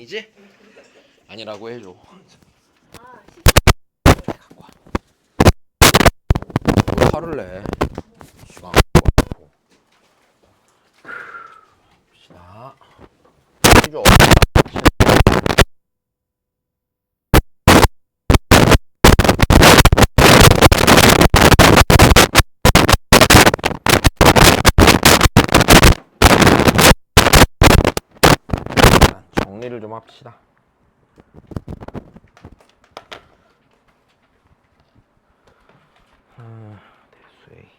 아니지? 아니라고 해줘. 갖고 와. 왜 화를 내? 시간 갖고. 봅시다. 해줘. 정리를 좀 합시다. 대수의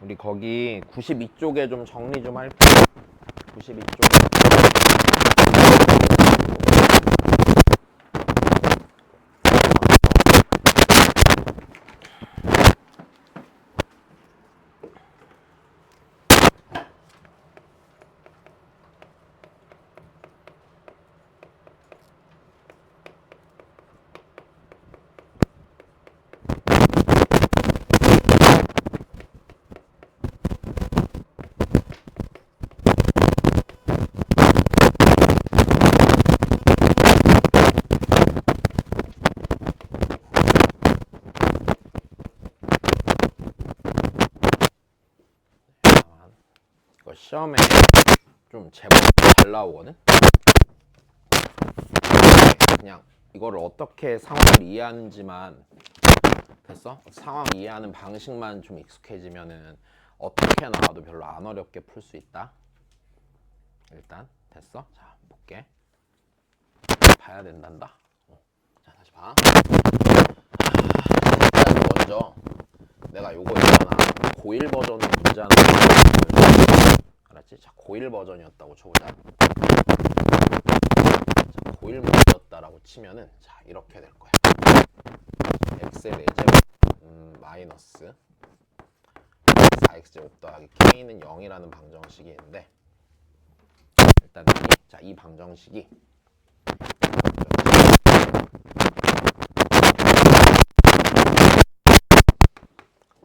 우리 거기 92쪽에 좀 정리 좀 할게. 92쪽에. 시험에 좀 제법 잘 나오거든? 그냥 이거를 어떻게 상황을 이해하는지만 됐어? 상황 이해하는 방식만 좀 익숙해지면은 어떻게 나와도 별로 안 어렵게 풀 수 있다. 일단 됐어? 자 볼게. 봐야 된단다. 자 다시 봐. 일단 먼저 내가 요거 있잖아. 고1 버전 문제 하나 알았지? 자, 고1 버전이었다고 쳐보자. 자, 고1 문제였다라고 치면은 자, 이렇게 될 거야. x의 4제곱 마이너스 4x제곱 더하기 k는 0이라는 방정식이 있는데 일단 자, 이 방정식이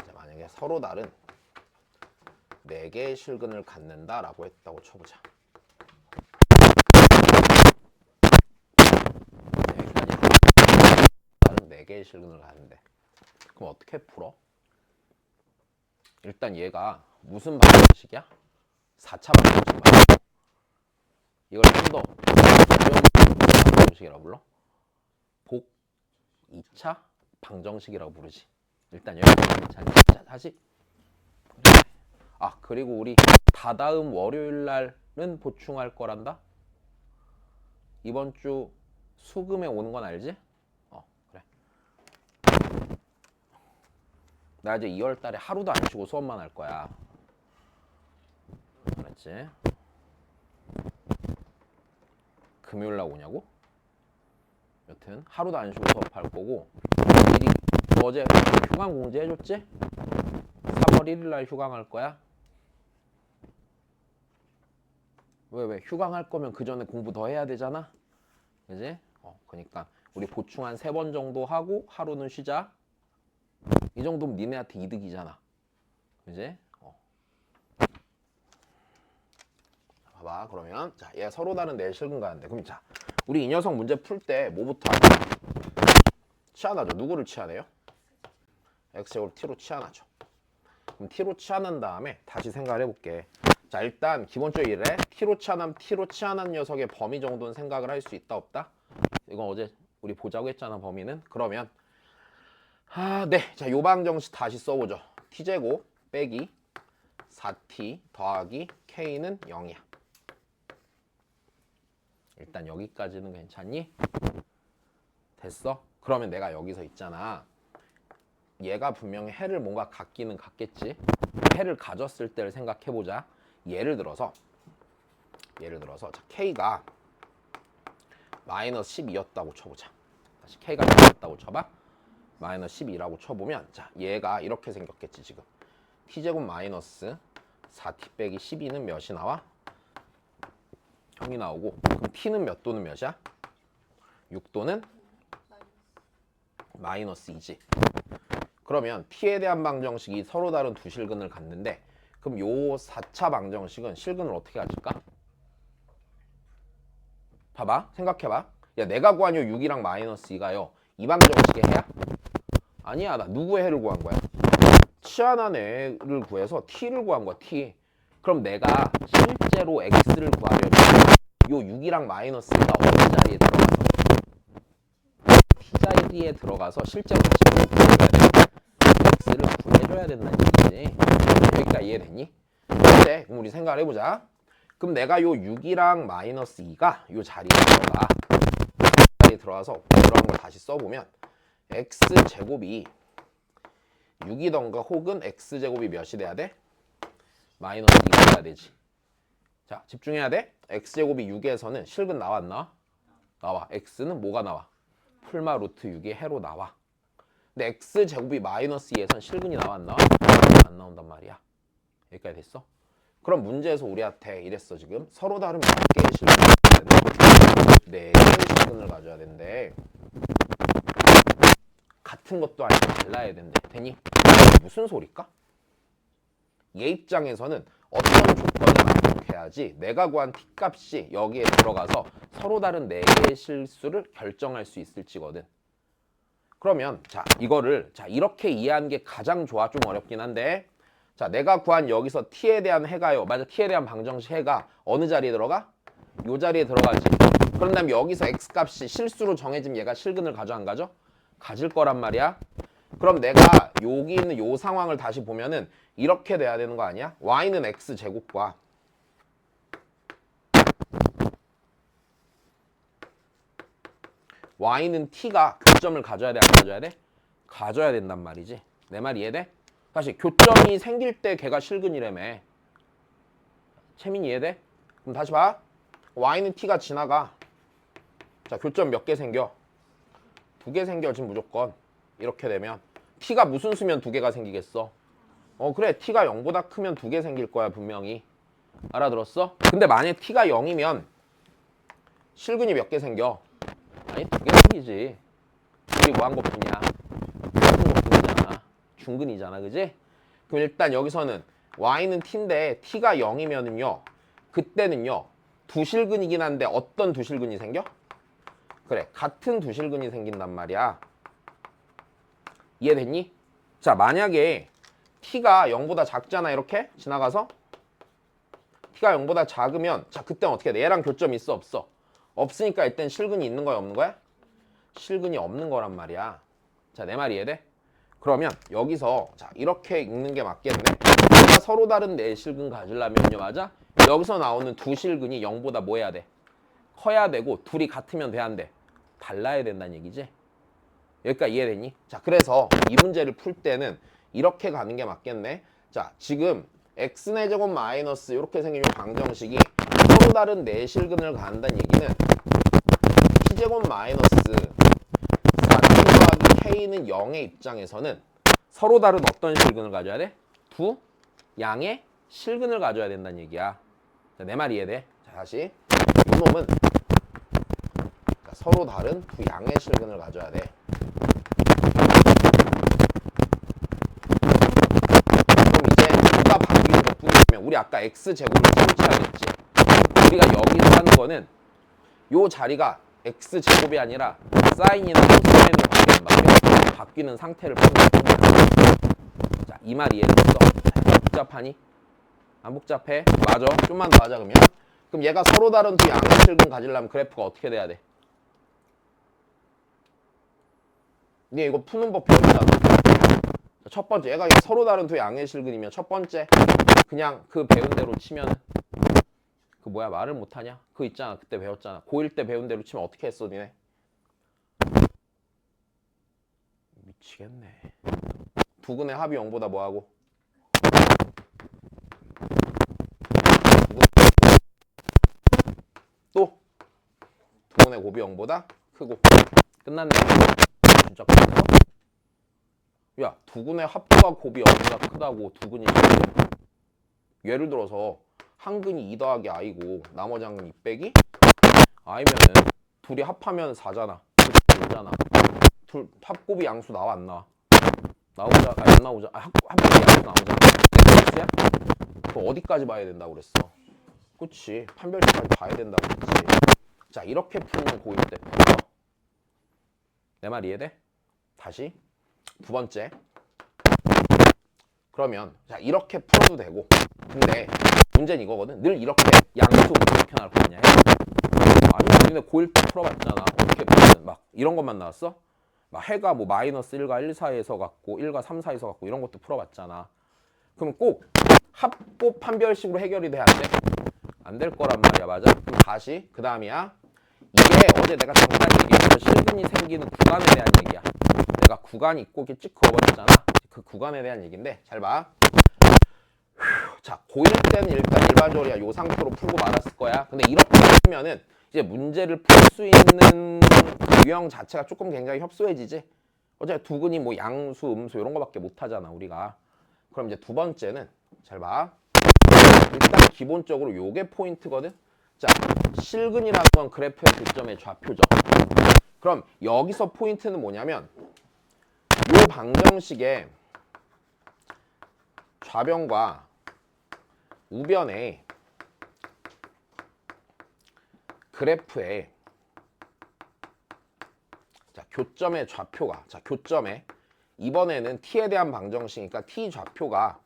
자, 만약에 서로 다른 4개의 실근을 갖는다라고 했다고 쳐보자. 다른 4개의 실근을 갖는데 그럼 어떻게 풀어? 일단 얘가 무슨 방정식이야? 4차 방정식 맞아. 이걸 좀 더 방정식이라고 불러? 복 2차 방정식이라고 부르지. 일단 여기까지. 자, 다시. 아, 그리고 우리 다다음 월요일 날은 보충할 거란다. 이번 주 수금에 오는 건 알지? 그래. 나 이제 2월 달에 하루도 안 쉬고 수업만 할 거야. 알았지? 금요일 날 오냐고? 여튼 하루도 안 쉬고 수업할 거고 미리 어제 휴강 공지해줬지? 3월 1일 날 휴강할 거야. 왜 휴강할 거면 그 전에 공부 더 해야 되잖아. 그지? 그러니까 우리 보충 한 3번 정도 하고 하루는 쉬자. 이 정도면 니네한테 이득이잖아. 그지? 봐봐. 그러면 자, 얘 서로 다른 네 실근 가는데 그럼 자, 우리 이 녀석 문제 풀 때 뭐부터 하냐? 치환하죠. 누구를 치환해요? x제곱 t로 치환하죠. 그럼 t로 치환한 다음에 다시 생각을 해볼게. 자, 일단 기본적으로 이래. t로 치환한 녀석의 범위 정도는 생각을 할 수 있다 없다? 이건 어제 우리 보자고 했잖아. 범위는. 그러면 네. 자, 요 방정식 다시 써보죠. t제곱 빼기 4t 더하기 k는 0이야. 일단 여기까지는 괜찮니? 됐어? 그러면 내가 여기서 있잖아. 얘가 분명히 해를 뭔가 갖기는 갖겠지. 해를 가졌을 때를 생각해보자. 예를 들어서 자, k가 마이너스 12였다고 쳐보자. 다시 k가 12였다고 쳐봐. 마이너스 12라고 쳐보면 자, 얘가 이렇게 생겼겠지. 지금 t제곱 마이너스 4t 빼기 12는 몇이 나와? 0이 나오고 그럼 t는 몇 도는 몇이야? 6도는 마이너스 2지. 그러면 t에 대한 방정식이 서로 다른 두 실근을 갖는데 그럼 요 4차 방정식은 실근을 어떻게 가질까? 봐봐. 생각해봐. 야, 내가 구한 요 6이랑 마이너스 2가요. 이 방정식의 해야? 아니야. 나 누구의 해를 구한 거야? 치환한 애를 구해서 t를 구한 거야. t. 그럼 내가 실제로 x를 구하려면 요 6이랑 마이너스 2가 어느 자리에 들어가서 t 자리에 들어가서 실제로 다시 구해줘야 돼. x를 구해줘야 된다는 얘기지. 여기까지 이해됐니? 그래. 그럼 우리 생각을 해보자. 그럼 내가 요 6이랑 마이너스 2가 요 자리에 들어가. 자리에 들어가서 들어간 걸 다시 써보면 x제곱이 6이던가 혹은 x제곱이 몇이 돼야 돼? 마이너스 2가 돼야 되지. 자, 집중해야 돼. x제곱이 6에서는 실근 나와 안 나와? 나와. x는 뭐가 나와? 풀마 루트 6의 해로 나와. 근데 x제곱이 마이너스 2에선 실근이 나와 안 나와? 안 나온단 말이야. 여기까지 됐어? 그럼 문제에서 우리한테 이랬어 지금. 서로 다른 몇 개의 실근을 가져야 돼? 4개의 실근을 가져야 된대. 같은 것도 아니고 달라야 된대. 되니? 무슨 소리일까? 얘 입장에서는 어떤 조건을 만족해야지 내가 구한 t값이 여기에 들어가서 서로 다른 4개의 실수를 결정할 수 있을지거든. 그러면 자 이거를 자 이렇게 이해하는 게 가장 좋아. 좀 어렵긴 한데 자 내가 구한 여기서 t에 대한 해가요. 맞아. t에 대한 방정식 해가 어느 자리에 들어가? 요 자리에 들어가지. 그런 다음에 여기서 x값이 실수로 정해진 얘가 실근을 가져 안 가져? 가질 거란 말이야. 그럼 내가 여기 있는 요 상황을 다시 보면은 이렇게 돼야 되는 거 아니야? y는 x제곱과 y는 t가 교점을 가져야 돼? 안 가져야 돼? 가져야 된단 말이지. 내 말 이해돼? 다시 교점이 생길 때 걔가 실근이라며. 채민이 이해돼? 그럼 다시 봐. y는 t가 지나가. 자 교점 몇 개 생겨? 2개 생겨 지금 무조건. 이렇게 되면 t가 무슨 수면 2개가 생기겠어? 그래 t가 0보다 크면 2개 생길 거야 분명히. 알아들었어? 근데 만약 t가 0이면 실근이 몇 개 생겨? 아니 2개 생기지. 우리 뭐 한 것뿐이야. 같은 것뿐이잖아. 중근이잖아. 그지? 그럼 일단 여기서는 y는 t인데 t가 0이면은요 그때는요 두 실근이긴 한데 어떤 두 실근이 생겨? 그래 같은 두 실근이 생긴단 말이야. 이해됐니? 자 만약에 t가 0보다 작잖아. 이렇게 지나가서 t가 0보다 작으면 자 그때는 어떻게 돼? 얘랑 교점 있어 없어? 없으니까 일단 실근이 있는 거야 없는 거야? 실근이 없는 거란 말이야. 자 내 말 이해돼? 그러면 여기서 자 이렇게 읽는 게 맞겠네. 내가 서로 다른 네 실근 가지려면요 맞아? 여기서 나오는 두 실근이 0보다 뭐 해야 돼? 커야 되고 둘이 같으면 돼 안 돼? 달라야 된다는 얘기지. 여기까지 이해됐니? 자 그래서 이 문제를 풀 때는 이렇게 가는 게 맞겠네. 자 지금 x의 제곱 마이너스 이렇게 생긴 이 방정식이 서로 다른 네 실근을 갖는다는 얘기는 t제곱 마이너스 4t 더하기 k는 0의 입장에서는 서로 다른 어떤 실근을 가져야 돼? 두 양의 실근을 가져야 된다는 얘기야. 자, 내 말 이해돼? 자 다시 이 놈은 자, 서로 다른 두 양의 실근을 가져야 돼. 누가 바뀌는 것 뿐이면 우리 아까 x제곱을 설치하겠지. 우리가 여기서 하는 거는 요 자리가 x제곱이 아니라 사인이나 코사인으로 바뀌는 상태를 보는 거야. 자, 이 말 이해됐어? 복잡하니? 안 복잡해? 맞아. 좀만 더 하자 그러면. 그럼 얘가 서로 다른 두 양의 실근 가지려면 그래프가 어떻게 돼야 돼? 네 이거 푸는 법 배웠잖아. 첫 번째 얘가 서로 다른 두 양의 실근이면 첫 번째 그냥 그 배운 대로 치면 그 뭐야 말을 못하냐? 그거 있잖아 그때 배웠잖아. 고1 때 배운 대로 치면 어떻게 했어 니네? 미치겠네. 두근의 합이 0보다 뭐하고? 또 두근의 곱이 0보다 크고. 끝났네. 진짜 끝났어? 야 두근의 합과 곱이 0보다 크다고 두근이 예를 들어서 한 근이 2 더하기 i고 나머지 한 근이 2 빼기 i면은 둘이 합하면 4잖아. 9잖아. 둘 합곱이 양수 나와 안 나와? 나오자, 안 나오자. 합분이 X 나오잖아. X야? 그럼 어디까지 봐야 된다고 그랬어? 그치. 판별식까지 봐야 된다고 그랬지. 자, 이렇게 풀면 고1 때 풀어. 내 말 이해돼? 다시 두 번째. 그러면 자 이렇게 풀어도 되고, 근데 문제는 이거거든. 늘 이렇게 양수 이렇게 나올 거 아니야? 아니야, 우리네 고1 때 풀어봤잖아. 어떻게 풀면 막 이런 것만 나왔어? 막 해가 뭐 마이너스 1과 1 사이에서 갖고 1과 3 사이에서 갖고 이런 것도 풀어봤잖아. 그럼 꼭 합보 판별식으로 해결이 돼? 안 돼? 안 될 거란 말이야. 맞아? 그럼 다시 그 다음이야. 이게 어제 내가 잠깐 얘기했던 실근이 생기는 구간에 대한 얘기야. 내가 구간이 있고 이렇게 찍 그어버렸잖아. 그 구간에 대한 얘기인데 잘 봐. 자, 고1 때는 일단 일반적으로 요 상태로 풀고 말았을 거야. 근데 이렇게 풀면은 이제 문제를 풀 수 있는 그 유형 자체가 조금 굉장히 협소해지지. 어차피 두근이 뭐 양수, 음수 이런 거밖에 못 하잖아 우리가. 그럼 이제 두 번째는 잘 봐. 일단 기본적으로 요게 포인트거든. 자, 실근이라는 건 그래프의 교점의 좌표죠. 그럼 여기서 포인트는 뭐냐면 요 방정식의 좌변과 우변의 그래프의 자, 교점의 좌표가, 자, 교점에 이번에는 t에 대한 방정식이니까 t 좌표가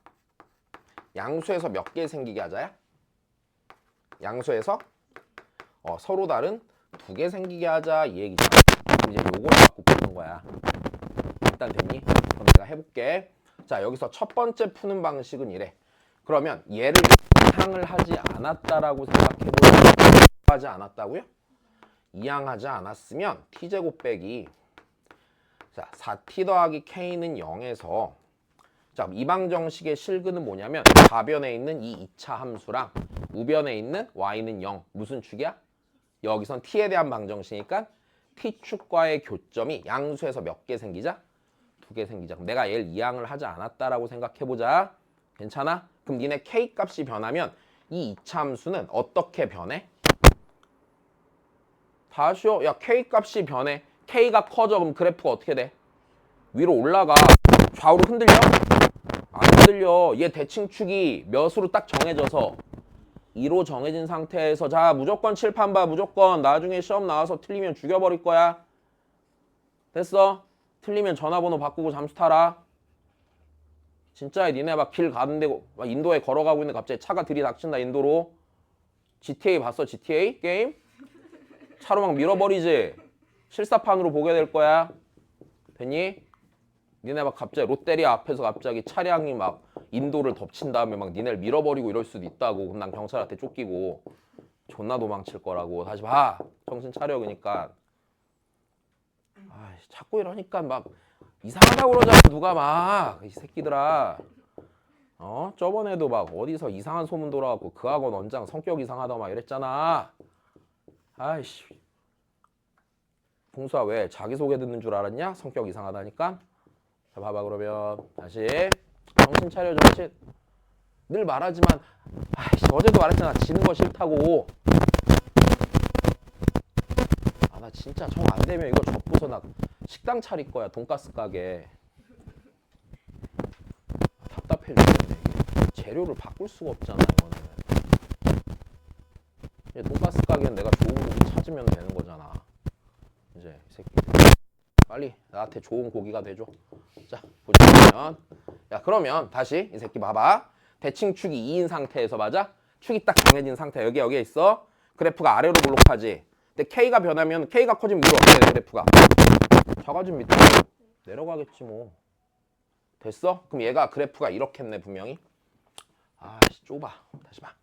양수에서 몇 개 생기게 하자야? 양수에서 서로 다른 2개 생기게 하자 이 얘기죠. 이제 요걸 갖고 푸는 거야. 일단 됐니? 그럼 내가 해볼게. 자, 여기서 첫 번째 푸는 방식은 이래. 그러면 얘를 이항을 하지 않았다라고 생각해보자. 하지 않았다고요? 이항하지 않았으면 t제곱 빼기 자 4t 더하기 k는 0에서 자, 이 방정식의 실근은 뭐냐면 좌변에 있는 이 2차 함수랑 우변에 있는 y는 0. 무슨 축이야? 여기선 t에 대한 방정식이니까 t축과의 교점이 양수에서 몇 개 생기자? 2개 생기자. 그럼 내가 얘를 이항을 하지 않았다라고 생각해보자. 괜찮아? 그럼 니네 k 값이 변하면 이 2차 함수는 어떻게 변해? 다시요. 야, k 값이 변해. k가 커져. 그럼 그래프가 어떻게 돼? 위로 올라가. 좌우로 흔들려? 안 흔들려. 얘 대칭축이 몇으로 딱 정해져서 2로 정해진 상태에서 자 무조건 칠판 봐. 무조건 나중에 시험 나와서 틀리면 죽여버릴 거야. 됐어? 틀리면 전화번호 바꾸고 잠수 타라. 진짜 니네 막 길 가는데 막 인도에 걸어가고 있는데 갑자기 차가 들이닥친다 인도로. GTA 봤어? GTA 게임? 차로 막 밀어버리지? 실사판으로 보게 될 거야. 됐니? 니네 막 갑자기 롯데리아 앞에서 갑자기 차량이 막 인도를 덮친 다음에 막 니네를 밀어버리고 이럴 수도 있다고. 그럼 난 경찰한테 쫓기고 존나 도망칠 거라고. 다시 봐. 정신 차려. 그러니까 아이, 자꾸 이러니까 막 이상하다고 그러잖아. 누가 막 이 새끼들아. 저번에도 막 어디서 이상한 소문 돌아갖고 그 학원 원장 성격 이상하다 막 이랬잖아. 아이씨. 풍수아 왜 자기소개 듣는 줄 알았냐? 성격 이상하다니까. 자, 봐봐. 그러면 다시 정신 차려. 정신. 늘 말하지만 아이씨, 어제도 말했잖아. 지는 거 싫다고. 아, 나 진짜 정 안 되면 이거 접고서 나 식당 차릴 거야. 돈가스 가게. 답답해 죽겠네. 재료를 바꿀 수가 없잖아. 이거는 돈가스 가게는 내가 좋은 고기 찾으면 되는 거잖아. 이제 이 새끼 빨리 나한테 좋은 고기가 돼줘. 자, 보시면 야, 그러면 다시 이 새끼 봐봐. 대칭축이 2인 상태에서 맞아? 축이 딱 정해진 상태. 여기에 있어. 그래프가 아래로 볼록하지. 근데 K가 변하면 K가 커지면 위로 어떻게 돼? 그래프가 작아지면 밑으로 내려가겠지 뭐. 됐어? 그럼 얘가 그래프가 이렇겠네 분명히. 아씨 좁아. 다시 봐.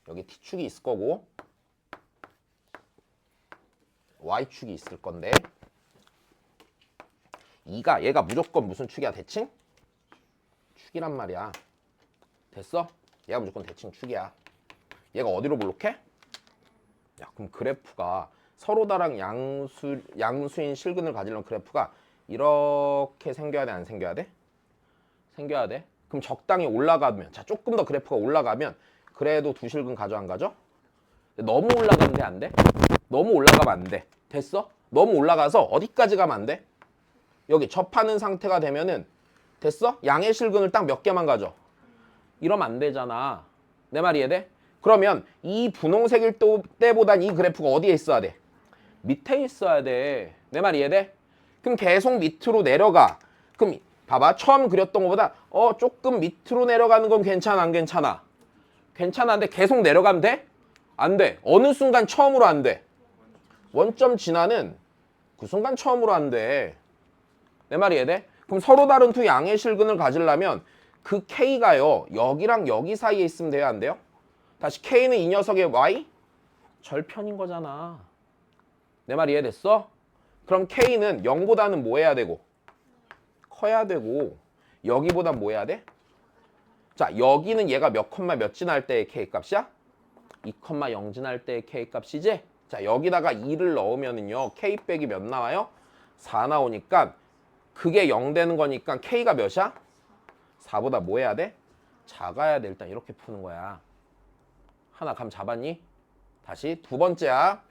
여기 T축이 있을 거고 Y축이 있을 건데 얘가 무조건 무슨 축이야? 대칭? 축이란 말이야. 됐어? 얘가 무조건 대칭 축이야. 얘가 어디로 볼록해? 야, 그럼 그래프가 서로 다른 양수인 실근을 가지려면 그래프가 이렇게 생겨야 돼? 안 생겨야 돼? 생겨야 돼. 그럼 적당히 올라가면, 자, 조금 더 그래프가 올라가면 그래도 두 실근 가져 안 가져? 너무 올라가면 돼? 안 돼? 너무 올라가면 안 돼. 됐어? 너무 올라가서 어디까지 가면 안 돼? 여기 접하는 상태가 되면은 됐어? 양의 실근을 딱 몇 개만 가져. 이러면 안 되잖아. 내 말 이해돼? 그러면 이 분홍색일 때보단 이 그래프가 어디에 있어야 돼? 밑에 있어야 돼. 내 말 이해돼? 그럼 계속 밑으로 내려가. 그럼 봐봐. 처음 그렸던 것보다 조금 밑으로 내려가는 건 괜찮아 안 괜찮아? 괜찮은데 계속 내려가면 돼? 안 돼. 어느 순간 처음으로 안 돼. 원점 진화는 그 순간 처음으로 안 돼. 내 말이 이해돼? 그럼 서로 다른 두 양의 실근을 가지려면 그 K가요. 여기랑 여기 사이에 있으면 돼요? 안 돼요? 다시 K는 이 녀석의 Y? 절편인 거잖아. 내 말 이해됐어? 그럼 K는 0보다는 뭐 해야 되고? 커야 되고 여기보단 뭐 해야 돼? 자, 여기는 얘가 몇 컴마 몇 진할 때의 K 값이야? 2,0 진할 때의 K 값이지? 자, 여기다가 2를 넣으면은요. K 빼기 몇 나와요? 4 나오니까 그게 0 되는 거니까 K가 몇이야? 4보다 뭐 해야 돼? 작아야 돼. 일단 이렇게 푸는 거야. 하나 감 잡았니? 다시 두 번째야.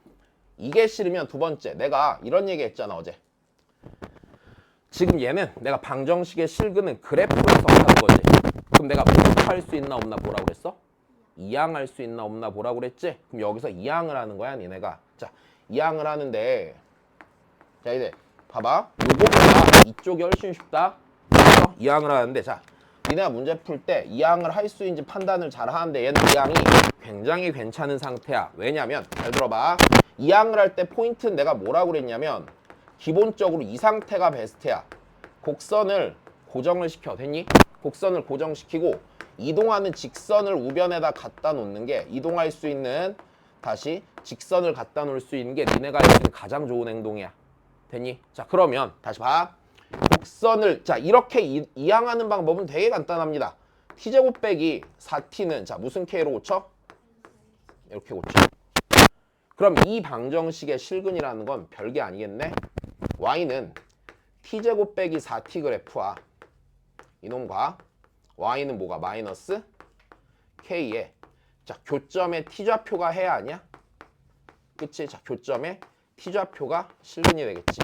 이게 싫으면 두 번째. 내가 이런 얘기 했잖아 어제. 지금 얘는 내가 방정식의 실근은 그래프에서 하는 거지. 그럼 내가 분석할 수 있나 없나 보라고 그랬어? 이항할 수 있나 없나 보라고 그랬지? 그럼 여기서 이항을 하는 거야 니네가. 자, 이항을 하는데 자 이제 봐봐. 요거보다 이쪽이 훨씬 쉽다. 그래서 이항을 하는데 자 니네가 문제 풀 때 이항을 할 수 있는지 판단을 잘 하는데 얘는 이항이 굉장히 괜찮은 상태야. 왜냐면 잘 들어봐. 이항을 할 때 포인트는 내가 뭐라고 그랬냐면 기본적으로 이 상태가 베스트야. 곡선을 고정을 시켜. 됐니? 곡선을 고정시키고 이동하는 직선을 우변에다 갖다 놓는 게 이동할 수 있는 다시 직선을 갖다 놓을 수 있는 게 니네가 할 수 있는 가장 좋은 행동이야. 됐니? 자 그러면 다시 봐. 곡선을 자 이렇게 이항하는 방법은 되게 간단합니다. t제곱 빼기 4t는 자 무슨 k로 고쳐? 이렇게 고쳐. 그럼 이 방정식의 실근이라는 건 별게 아니겠네? y는 t제곱 빼기 4t 그래프와 이놈과 y는 뭐가? 마이너스 k에 자 교점의 t좌표가 해야 아니야? 그치? 자 교점의 t좌표가 실근이 되겠지.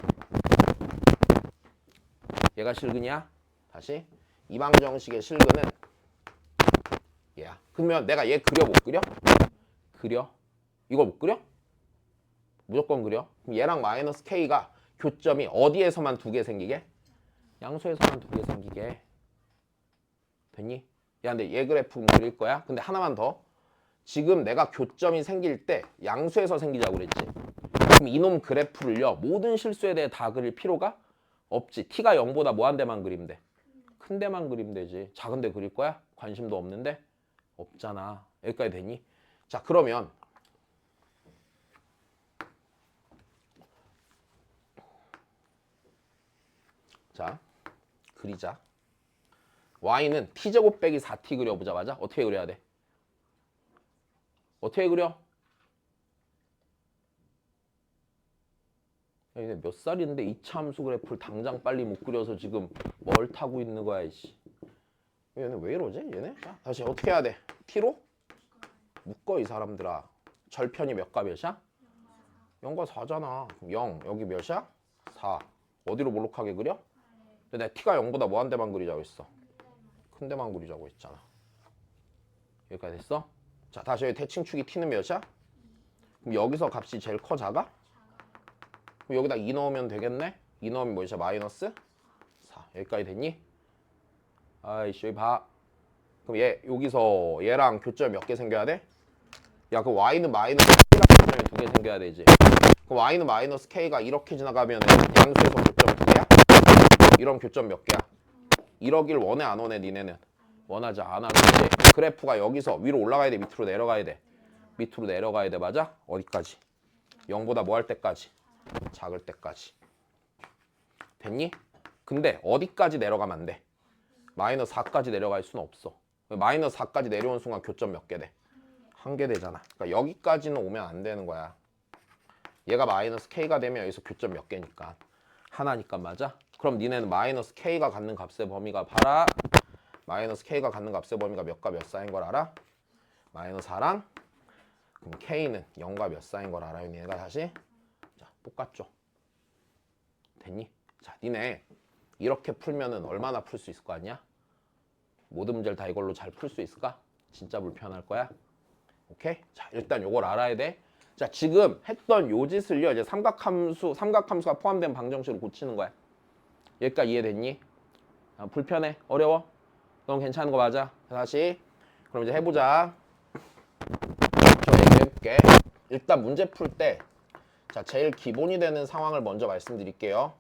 얘가 실근이야? 다시 이 방정식의 실근은 얘야. 그러면 내가 얘 그려 못 그려? 그려. 이걸 못 그려? 무조건 그려. 그럼 얘랑 마이너스 k가 교점이 어디에서만 두 개 생기게? 양수에서만 두 개 생기게. 됐니? 야 근데 얘 그래프 그릴 거야? 근데 하나만 더. 지금 내가 교점이 생길 때 양수에서 생기자고 그랬지. 그럼 이놈 그래프를요. 모든 실수에 대해 다 그릴 필요가 없지. t가 0보다 뭐 한 대만 그리면 돼? 큰 데만 그리면 되지. 작은 데 그릴 거야? 관심도 없는데? 없잖아. 여기까지 되니? 자 그러면 자 그리자. y는 t제곱 빼기 4t 그려보자. 맞아? 어떻게 그려야 돼? 어떻게 그려? 얘네 몇 살인데 이차함수 그래프를 당장 빨리 못 그려서 지금 뭘 타고 있는 거야 이씨. 얘네 왜 이러지? 얘네? 자, 다시 어떻게 해야 돼? t로? 묶어 이 사람들아. 절편이 몇과 몇이야? 0과 4잖아. 그럼 0 여기 몇이야? 4. 어디로 몰록하게 그려? 근데 내가 t가 0보다 뭐 한 대만 그리자고 했어? 큰 데만 그리자고 했잖아. 여기까지 됐어? 자 다시 여기 대칭축이 t는 몇이야? 그럼 여기서 값이 제일 커 작아? 그럼 여기다 2 넣으면 되겠네? 2 넣으면 뭐지? 마이너스 4. 여기까지 됐니? 아이씨 여기 봐. 그럼 얘 여기서 얘랑 교점 몇 개 생겨야 돼? 야 그 y는 마이너스 k랑 교점이 두 개 생겨야 되지. 그럼 y는 마이너스 k가 이렇게 지나가면 양수에서 교점 두 개야? 이런 교점 몇 개야? 이러길 원해 안 원해 니네는? 원하지 않아. 그렇지? 그래프가 여기서 위로 올라가야 돼? 밑으로 내려가야 돼? 밑으로 내려가야 돼. 맞아? 어디까지? 0보다 뭐 할 때까지? 작을 때까지. 됐니? 근데 어디까지 내려가면 안 돼? 마이너스 4까지 내려갈 수는 없어. 마이너스 4까지 내려온 순간 교점 몇 개 돼? 한 개 되잖아. 그러니까 여기까지는 오면 안 되는 거야. 얘가 마이너스 k가 되면 여기서 교점 몇 개니까? 하나니까. 맞아? 그럼 니네는 마이너스 k가 갖는 값의 범위가 봐라. 마이너스 k가 갖는 값의 범위가 몇과 몇 사이인 걸 알아? 마이너스 4랑 그럼 k는 0과 몇 사이인 걸 알아요? 니네가 다시 자 똑같죠? 됐니? 자, 니네 이렇게 풀면은 얼마나 풀 수 있을 거 아니야? 모든 문제를 다 이걸로 잘 풀 수 있을까? 진짜 불편할 거야. 오케이? 자, 일단 요걸 알아야 돼. 자, 지금 했던 요 짓을요, 이제 삼각함수가 포함된 방정식으로 고치는 거야. 여기까지 이해됐니? 아, 불편해? 어려워? 넌 괜찮은 거 맞아? 다시. 그럼 이제 해보자. 저 얘기해볼게. 일단 문제 풀 때, 자, 제일 기본이 되는 상황을 먼저 말씀드릴게요.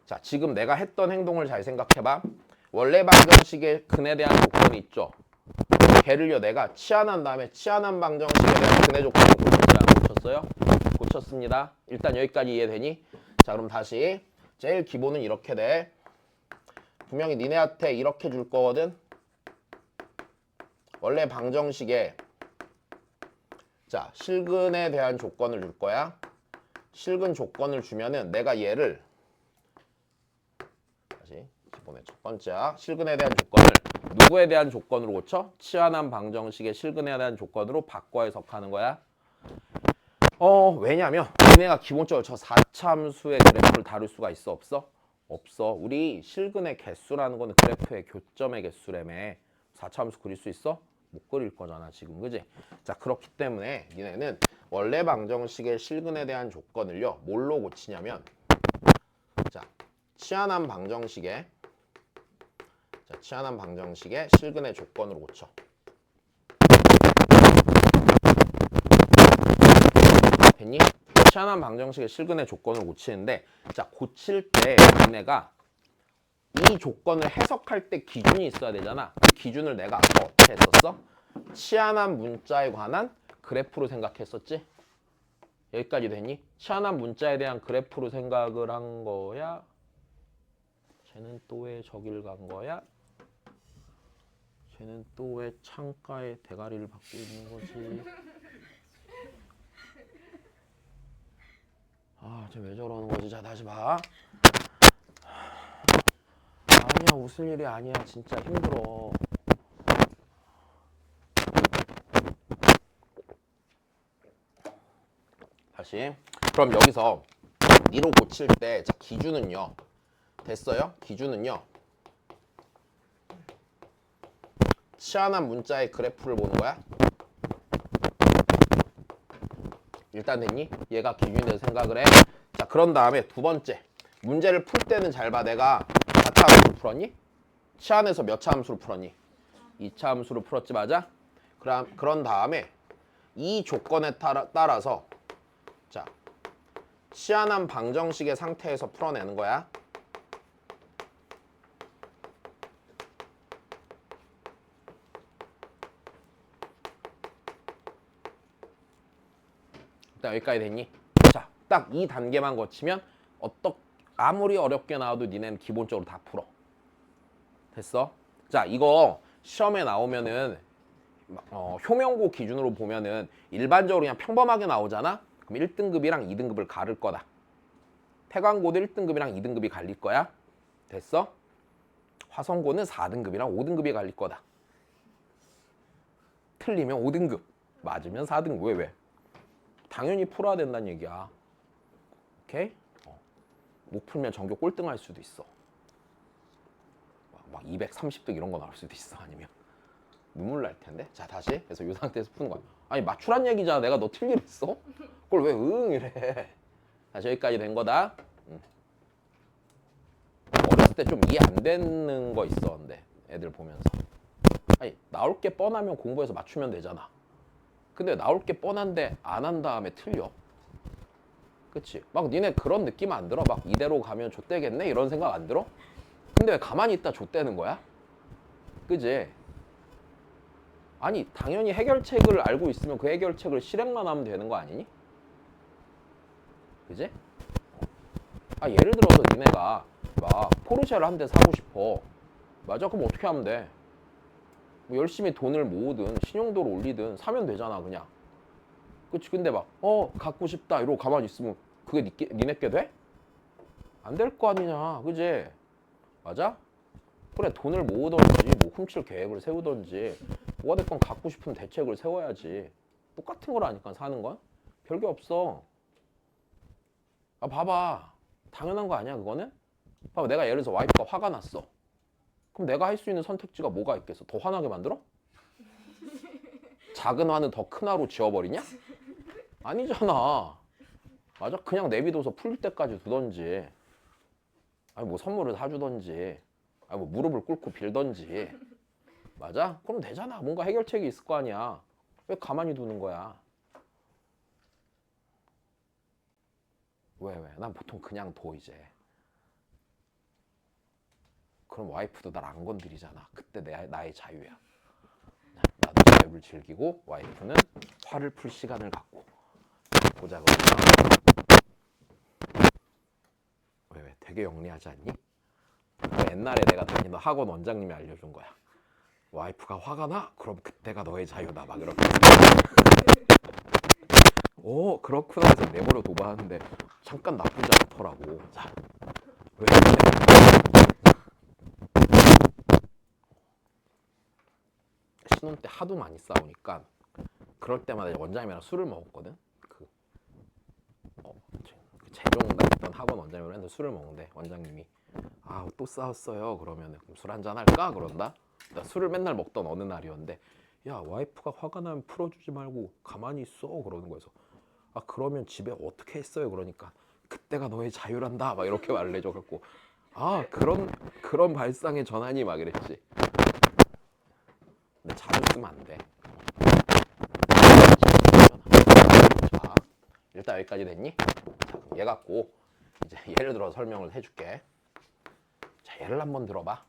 자, 지금 내가 했던 행동을 잘 생각해봐. 원래 방정식의 근에 대한 조건이 있죠. 걔를요, 내가 치환한 다음에 치환한 방정식에 대한 근의 조건을 고쳤지 안 고쳤어요? 고쳤습니다. 일단 여기까지 이해되니? 자, 그럼 다시. 제일 기본은 이렇게 돼. 분명히 니네한테 이렇게 줄 거거든. 원래 방정식에 자, 실근에 대한 조건을 줄 거야. 실근 조건을 주면은 내가 얘를 다시 기본의 첫 번째 실근에 대한 조건을 누구에 대한 조건으로 고쳐? 치환한 방정식의 실근에 대한 조건으로 바꿔 해석하는 거야. 왜냐면 얘네가 기본적으로 저 4차 함수의 그래프를 다룰 수가 있어 없어? 없어. 우리 실근의 개수라는 거는 그래프의 교점의 개수라며. 4차 함수 그릴 수 있어? 못 그릴 거잖아 지금, 그지? 자, 그렇기 때문에 니네는 원래 방정식의 실근에 대한 조건을요 뭘로 고치냐면, 자, 치환한 방정식의 실근의 조건으로 고쳐. 됐니? 치환한 방정식의 실근의 조건을 고치는데, 자, 고칠 때 니네가 이 조건을 해석할 때 기준이 있어야 되잖아. 그 기준을 내가 아까 어떻게 했었어? 치환한 문자에 관한 그래프로 생각했었지? 여기까지 됐니? 치환한 문자에 대한 그래프로 생각을 한 거야? 쟤는 또 왜 저길 간 거야? 쟤는 또 왜 창가에 대가리를 받고 있는 거지? 아, 쟤 왜 저러는 거지? 자, 다시 봐. 아니야, 웃을 일이 아니야. 진짜 힘들어. 다시. 그럼 여기서 니로 고칠 때, 자, 기준은요. 됐어요? 기준은요. 치환한 문자의 그래프를 보는 거야. 일단 됐니? 얘가 기준이 돼서 생각을 해. 자, 그런 다음에 두 번째. 문제를 풀 때는 잘 봐. 내가 4차 함수를 풀었니? 치환해서 몇 차 함수를 풀었니? 2차 함수를 풀었지, 맞아? 그런 다음에 이 조건에 따라서 자, 치환한 방정식의 상태에서 풀어내는 거야. 일단 여기까지 됐니? 자, 딱 이 단계만 거치면 아무리 어렵게 나와도 니네는 기본적으로 다 풀어. 됐어? 자, 이거 시험에 나오면은 효명고 기준으로 보면은 일반적으로 그냥 평범하게 나오잖아? 그럼 1등급이랑 2등급을 가를 거다. 태광고도 1등급이랑 2등급이 갈릴 거야. 됐어? 화성고는 4등급이랑 5등급이 갈릴 거다. 틀리면 5등급, 맞으면 4등급. 왜? 당연히 풀어야 된다는 얘기야. 오케이? 못 풀면 전교 꼴등 할 수도 있어. 막 230등 이런 거 나올 수도 있어. 아니면 눈물 날 텐데. 자, 다시. 그래서 이 상태에서 푸는 거야. 아니, 맞추란 얘기잖아. 내가 너 틀리랬어? 그걸 왜 응 이래. 다시 여기까지 된 거다. 어렸을 때 좀 이해 안 되는 거 있었는데 애들 보면서, 아니, 나올 게 뻔하면 공부해서 맞추면 되잖아. 근데 나올 게 뻔한데 안 한 다음에 틀려. 그치? 막 니네 그런 느낌 안 들어? 막 이대로 가면 좆되겠네? 이런 생각 안 들어? 근데 왜 가만히 있다 좆되는 거야? 그지? 아니, 당연히 해결책을 알고 있으면 그 해결책을 실행만 하면 되는 거 아니니? 그지? 아, 예를 들어서 니네가 막 포르쉐를 한 대 사고 싶어. 맞아? 그럼 어떻게 하면 돼? 뭐 열심히 돈을 모으든 신용도를 올리든 사면 되잖아, 그냥. 그치? 근데 막 갖고 싶다 이러고 가만히 있으면 그게 니네께 돼? 안 될 거 아니냐, 그지? 맞아? 그래, 돈을 모으던지 뭐 훔칠 계획을 세우던지 뭐가 됐건 갖고 싶은 대책을 세워야지. 똑같은 거라니까, 사는 건 별게 없어. 아, 봐봐, 당연한 거 아니야 그거는? 봐봐, 내가 예를 들어서 와이프가 화가 났어. 그럼 내가 할 수 있는 선택지가 뭐가 있겠어? 더 화나게 만들어? 작은 화는 더 큰 화로 지워버리냐? 아니잖아. 맞아? 그냥 내비둬서 풀릴 때까지 두던지, 아니 뭐 선물을 사주던지, 아니 뭐 무릎을 꿇고 빌던지. 맞아? 그럼 되잖아. 뭔가 해결책이 있을 거 아니야. 왜 가만히 두는 거야? 왜? 난 보통 그냥 둬 이제. 그럼 와이프도 날 안 건드리잖아. 그때 나의 자유야. 나도 자유를 즐기고 와이프는 화를 풀 시간을 갖고. 보자 그러면. 왜? 되게 영리하지 않니? 옛날에 내가 다니던 학원 원장님이 알려준 거야. 와이프가 화가 나? 그럼 그때가 너의 자유다. 막 이렇게. 오, 그렇구나 해서 내버려 둬봤는데 잠깐 나쁘지 않더라고. 자, 왜? 신혼 때 하도 많이 싸우니까 그럴 때마다 원장님이랑 술을 먹었거든. 그 재종단 있던 학원 원장님이랑 했는데 술을 먹는데 원장님이 또 싸웠어요. 그러면 술 한잔 할까? 그런다. 나 술을 맨날 먹던 어느 날이었는데 야, 와이프가 화가 나면 풀어주지 말고 가만히 있어. 그러는 거여서 그러면 집에 어떻게 했어요? 그러니까 그때가 너의 자유란다. 막 이렇게 말을 해줘 갖고 그런 발상의 전환이 막 이랬지. 근데 자주 쓰면 안 돼. 자, 일단 여기까지 됐니? 자, 그럼 얘 갖고 이제 예를 들어 설명을 해줄게. 자, 얘를 한번 들어봐.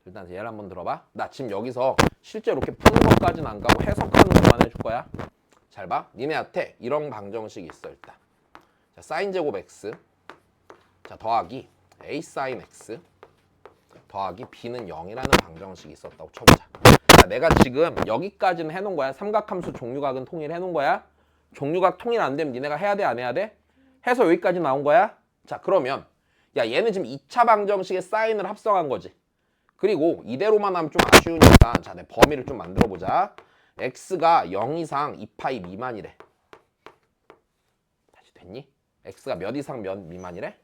일단 얘를 한번 들어봐. 나 지금 여기서 실제로 이렇게 푸는 것까지는 안 가고 해석하는 것만 해줄 거야. 잘 봐. 니네한테 이런 방정식이 있어 일단. 자, 사인 제곱 x 자 더하기 a 사인 x 더하기 b는 0이라는 방정식이 있었다고 쳐보자. 자, 내가 지금 여기까지는 해놓은 거야. 삼각함수 종류각은 통일해놓은 거야. 종류각 통일 안 되면 니네가 해야 돼, 안 해야 돼? 해서 여기까지 나온 거야. 자, 그러면 야, 얘는 지금 2차 방정식의 사인을 합성한 거지. 그리고 이대로만 하면 좀 아쉬우니까 자, 내 범위를 좀 만들어 보자. x가 0 이상 2파이 미만이래. 다시 됐니? x가 몇 이상 몇 미만이래?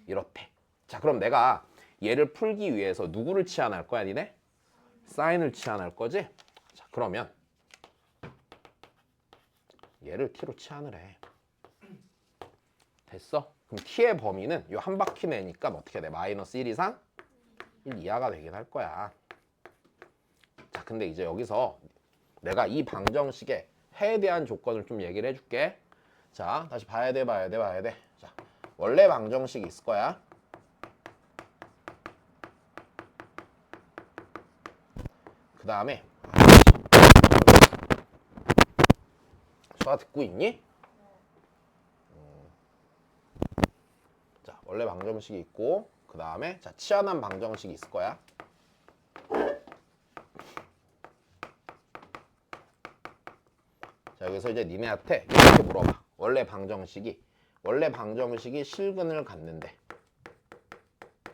이렇대. 자, 그럼 내가 얘를 풀기 위해서 누구를 치환할 거야, 니네? 사인을 치환할 거지? 자, 그러면 얘를 t로 치환을 해. 됐어? 그럼 t의 범위는 이 한 바퀴 내니까 어떻게 돼? 마이너스 1 이상 1 이하가 되긴 할 거야. 자, 근데 이제 여기서 내가 이 방정식의 해에 대한 조건을 좀 얘기를 해줄게. 자, 다시 봐야 돼. 자, 원래 방정식이 있을 거야. 그 다음에 수아 듣고 있니? 자, 원래 방정식이 있고 그 다음에 자, 치환한 방정식이 있을 거야. 자, 여기서 이제 니네한테 이렇게 물어봐. 원래 방정식이 실근을 갖는데,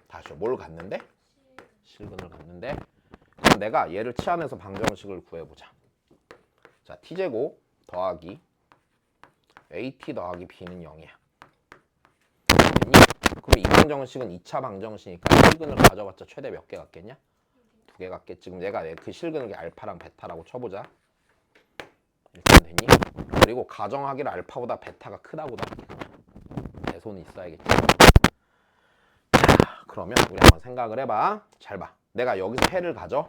다시 뭘 갖는데? 실근을 갖는데. 그럼 내가 얘를 치환해서 방정식을 구해보자. 자, t제곱 더하기 at 더하기 b는 0이야. 됐니? 그럼 이 방정식은 2차 방정식이니까 실근을 가져봤자 최대 몇 개 갖겠냐? 2개 갖겠지. 지금 내가 그 실근을 알파랑 베타라고 쳐보자. 일단 됐니? 그리고 가정하기를 알파보다 베타가 크다고 나. 대손이 있어야겠지. 자, 그러면 우리 한번 생각을 해봐. 잘 봐. 내가 여기서 해를 가져.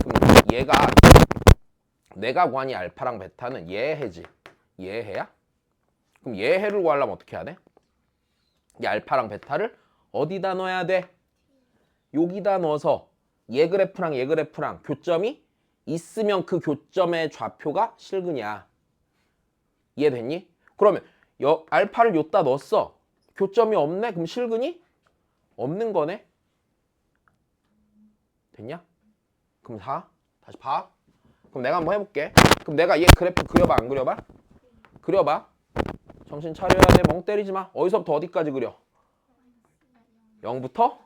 그럼 얘가 내가 구하니 알파랑 베타는 얘 해지. 얘 해야? 그럼 얘 해를 구하려면 어떻게 해야 돼? 이 알파랑 베타를 어디다 넣어야 돼? 여기다 넣어서 얘 그래프랑 교점이 있으면 그 교점의 좌표가 실근이야. 이해됐니? 그러면 알파를 여기다 넣었어. 교점이 없네? 그럼 실근이 없는 거네? 됐냐? 그럼 다시 봐. 그럼 내가 한번 해볼게. 그럼 내가 얘 그래프 그려봐, 안 그려봐? 그려봐. 정신 차려야 돼. 멍 때리지 마. 어디서부터 어디까지 그려? 0부터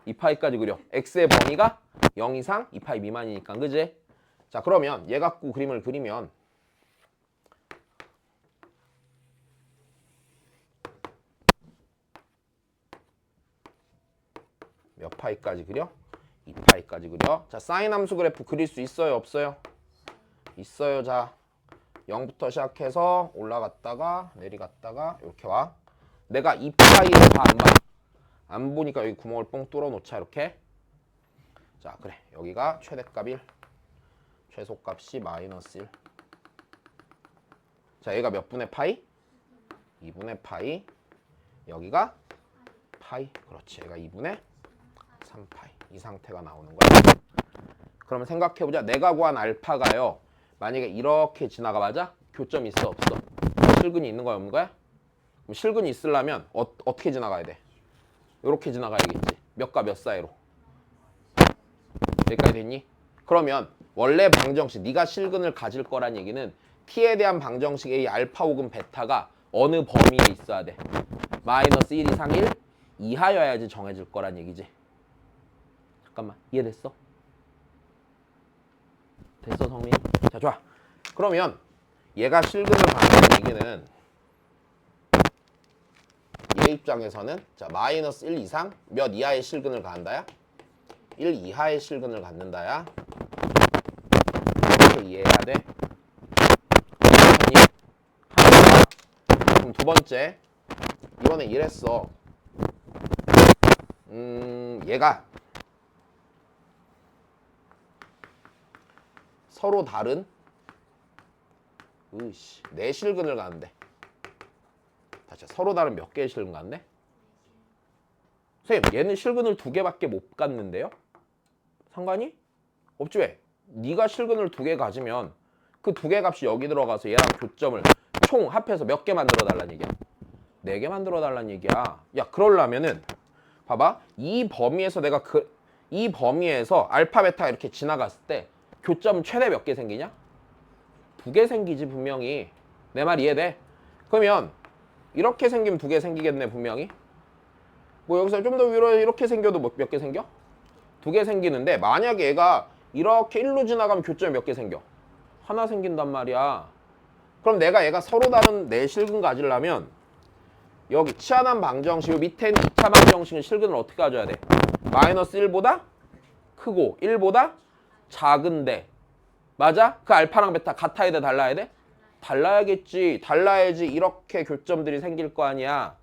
2파이까지 그려. x의 범위가 0 이상 2파이 미만이니까, 그지? 자, 그러면 얘 갖고 그림을 그리면 몇 파이까지 그려? 2파이까지 그려. 자, 사인 함수 그래프 그릴 수 있어요, 없어요? 있어요. 자, 0부터 시작해서 올라갔다가 내려갔다가 이렇게 와. 내가 2파이를 봐, 안 봐? 안 보니까 여기 구멍을 뻥 뚫어 놓자, 이렇게. 자, 그래. 여기가 최대값 1, 최소값이 마이너스 1. 자, 얘가 몇 분의 파이? 2분의 파이. 여기가 파이. 그렇지. 얘가 2분의 3파이. 이 상태가 나오는 거야. 그러면 생각해보자. 내가 구한 알파가요. 만약에 이렇게 지나가 맞아? 교점 있어, 없어? 실근이 있는 거야, 없는 거야? 그럼 실근이 있으려면 어떻게 지나가야 돼? 이렇게 지나가야겠지. 몇과 몇 사이로? 여기까지 됐니? 그러면 원래 방정식, 네가 실근을 가질 거란 얘기는 t에 대한 방정식의 알파 혹은 베타가 어느 범위에 있어야 돼? 마이너스 1 이상 1 이하여야지 정해질 거란 얘기지. 잠깐만, 이해됐어? 됐어, 성민? 자, 좋아. 그러면 얘가 실근을 가는 얘기는 얘 입장에서는 자, 마이너스 1 이상 몇 이하의 실근을 갖는다야? 1 이하의 실근을 갖는다야. 이렇게 이해해야 돼. 하나. 그럼 두 번째, 이번에 이랬어. 얘가 서로 다른 네 실근을 가는데. 다시 서로 다른 몇 개의 실근 갔네? 선생님, 얘는 실근을 2개밖에 못 갔는데요? 상관이? 없지 왜? 네가 실근을 2개 가지면 그 2개 값이 여기 들어가서 얘랑 교점을 총 합해서 몇 개 만들어 달라는 얘기야? 4개 만들어 달라는 얘기야. 야, 그러려면은 봐봐. 이 범위에서 내가 이 범위에서 알파 베타가 이렇게 지나갔을 때 교점 최대 몇 개 생기냐? 2개 생기지 분명히. 내 말 이해돼? 그러면 이렇게 생기면 2개 생기겠네 분명히. 뭐 여기서 좀 더 위로 이렇게 생겨도 몇 개 생겨? 2개 생기는데 만약에 얘가 이렇게 1로 지나가면 교점이 몇 개 생겨? 하나 생긴단 말이야. 그럼 내가 얘가 서로 다른 네 실근 가지려면 여기 치환한 방정식 밑에 있는 2차 방정식은 실근을 어떻게 가져야 돼? 마이너스 1보다 크고 1보다 작은데 맞아? 그 알파랑 베타 같아야 돼, 달라야 돼? 달라야겠지. 달라야지 이렇게 교점들이 생길 거 아니야.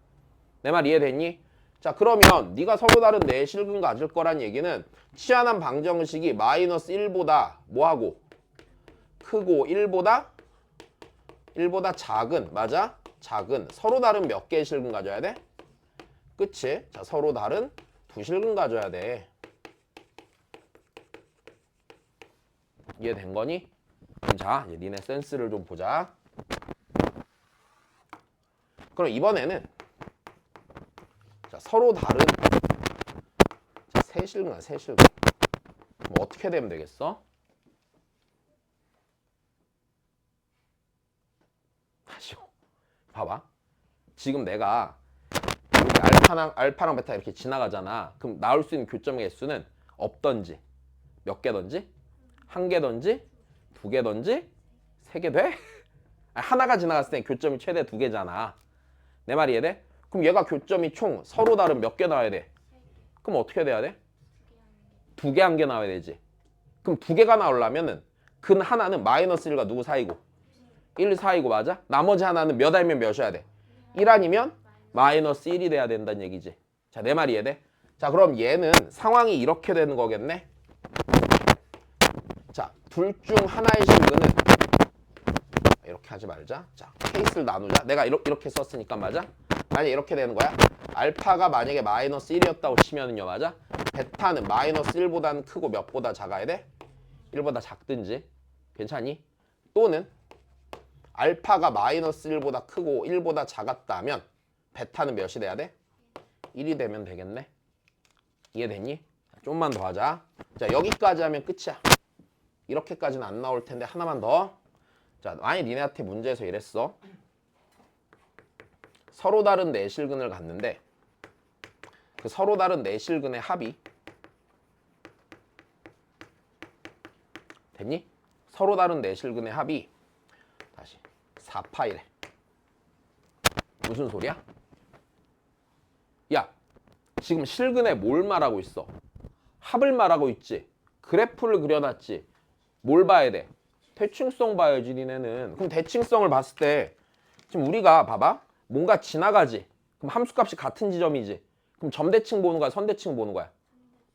내 말 이해됐니? 자, 그러면 네가 서로 다른 네 실근 가질 거란 얘기는 치환한 방정식이 마이너스 1보다 뭐하고? 크고 1보다 작은, 맞아? 작은 서로 다른 몇 개의 실근 가져야 돼? 그치? 자, 서로 다른 2실근 가져야 돼. 이해된 거니? 그럼 자, 이제 니네 센스를 좀 보자. 그럼 이번에는 자, 서로 다른 자, 세 실근이야, 세 실근. 뭐 어떻게 되면 되겠어? 다시요. 봐봐. 지금 내가 이렇게 알파랑 베타 이렇게 지나가잖아. 그럼 나올 수 있는 교점의 개수는 없던지 몇 개던지 1개던지 2개던지 3개 돼? 하나가 지나갔을 때 교점이 최대 2개잖아. 내 말 이해돼? 그럼 얘가 교점이 총 서로 다른 몇 개 나와야 돼? 그럼 어떻게 돼야 돼? 2개, 1개 나와야 되지. 그럼 2개가 나오려면은 근 하나는 마이너스 1과 누구 사이고? 1 사이고 맞아? 나머지 하나는 몇 알면 몇이어야 돼? 1 아니면 마이너스 1이 돼야 된다는 얘기지. 자, 내 말 이해돼? 자, 그럼 얘는 상황이 이렇게 되는 거겠네? 자, 둘 중 하나의 실근은 이렇게 하지 말자. 자, 케이스를 나누자. 내가 이렇게 썼으니까 맞아? 만약에 이렇게 되는 거야. 알파가 만약에 마이너스 1이었다고 치면은요, 맞아? 베타는 마이너스 1보다는 크고 몇보다 작아야 돼? 1보다 작든지. 괜찮니? 또는 알파가 마이너스 1보다 크고 1보다 작았다면 베타는 몇이 돼야 돼? 1이 되면 되겠네. 이해됐니? 좀만 더 하자. 자, 여기까지 하면 끝이야. 이렇게까지는 안 나올 텐데 하나만 더. 자, 만약 니네한테 문제에서 이랬어. 서로 다른 네 실근을 갖는데 그 서로 다른 네 실근의 합이 됐니? 서로 다른 네 실근의 합이 다시 4파이래. 무슨 소리야? 야, 지금 실근에 뭘 말하고 있어? 합을 말하고 있지. 그래프를 그려놨지. 뭘 봐야 돼? 대칭성 봐야지 니네는. 그럼 대칭성을 봤을 때 지금 우리가 봐봐. 뭔가 지나가지. 그럼 함수값이 같은 지점이지. 그럼 점대칭 보는 거야? 선대칭 보는 거야?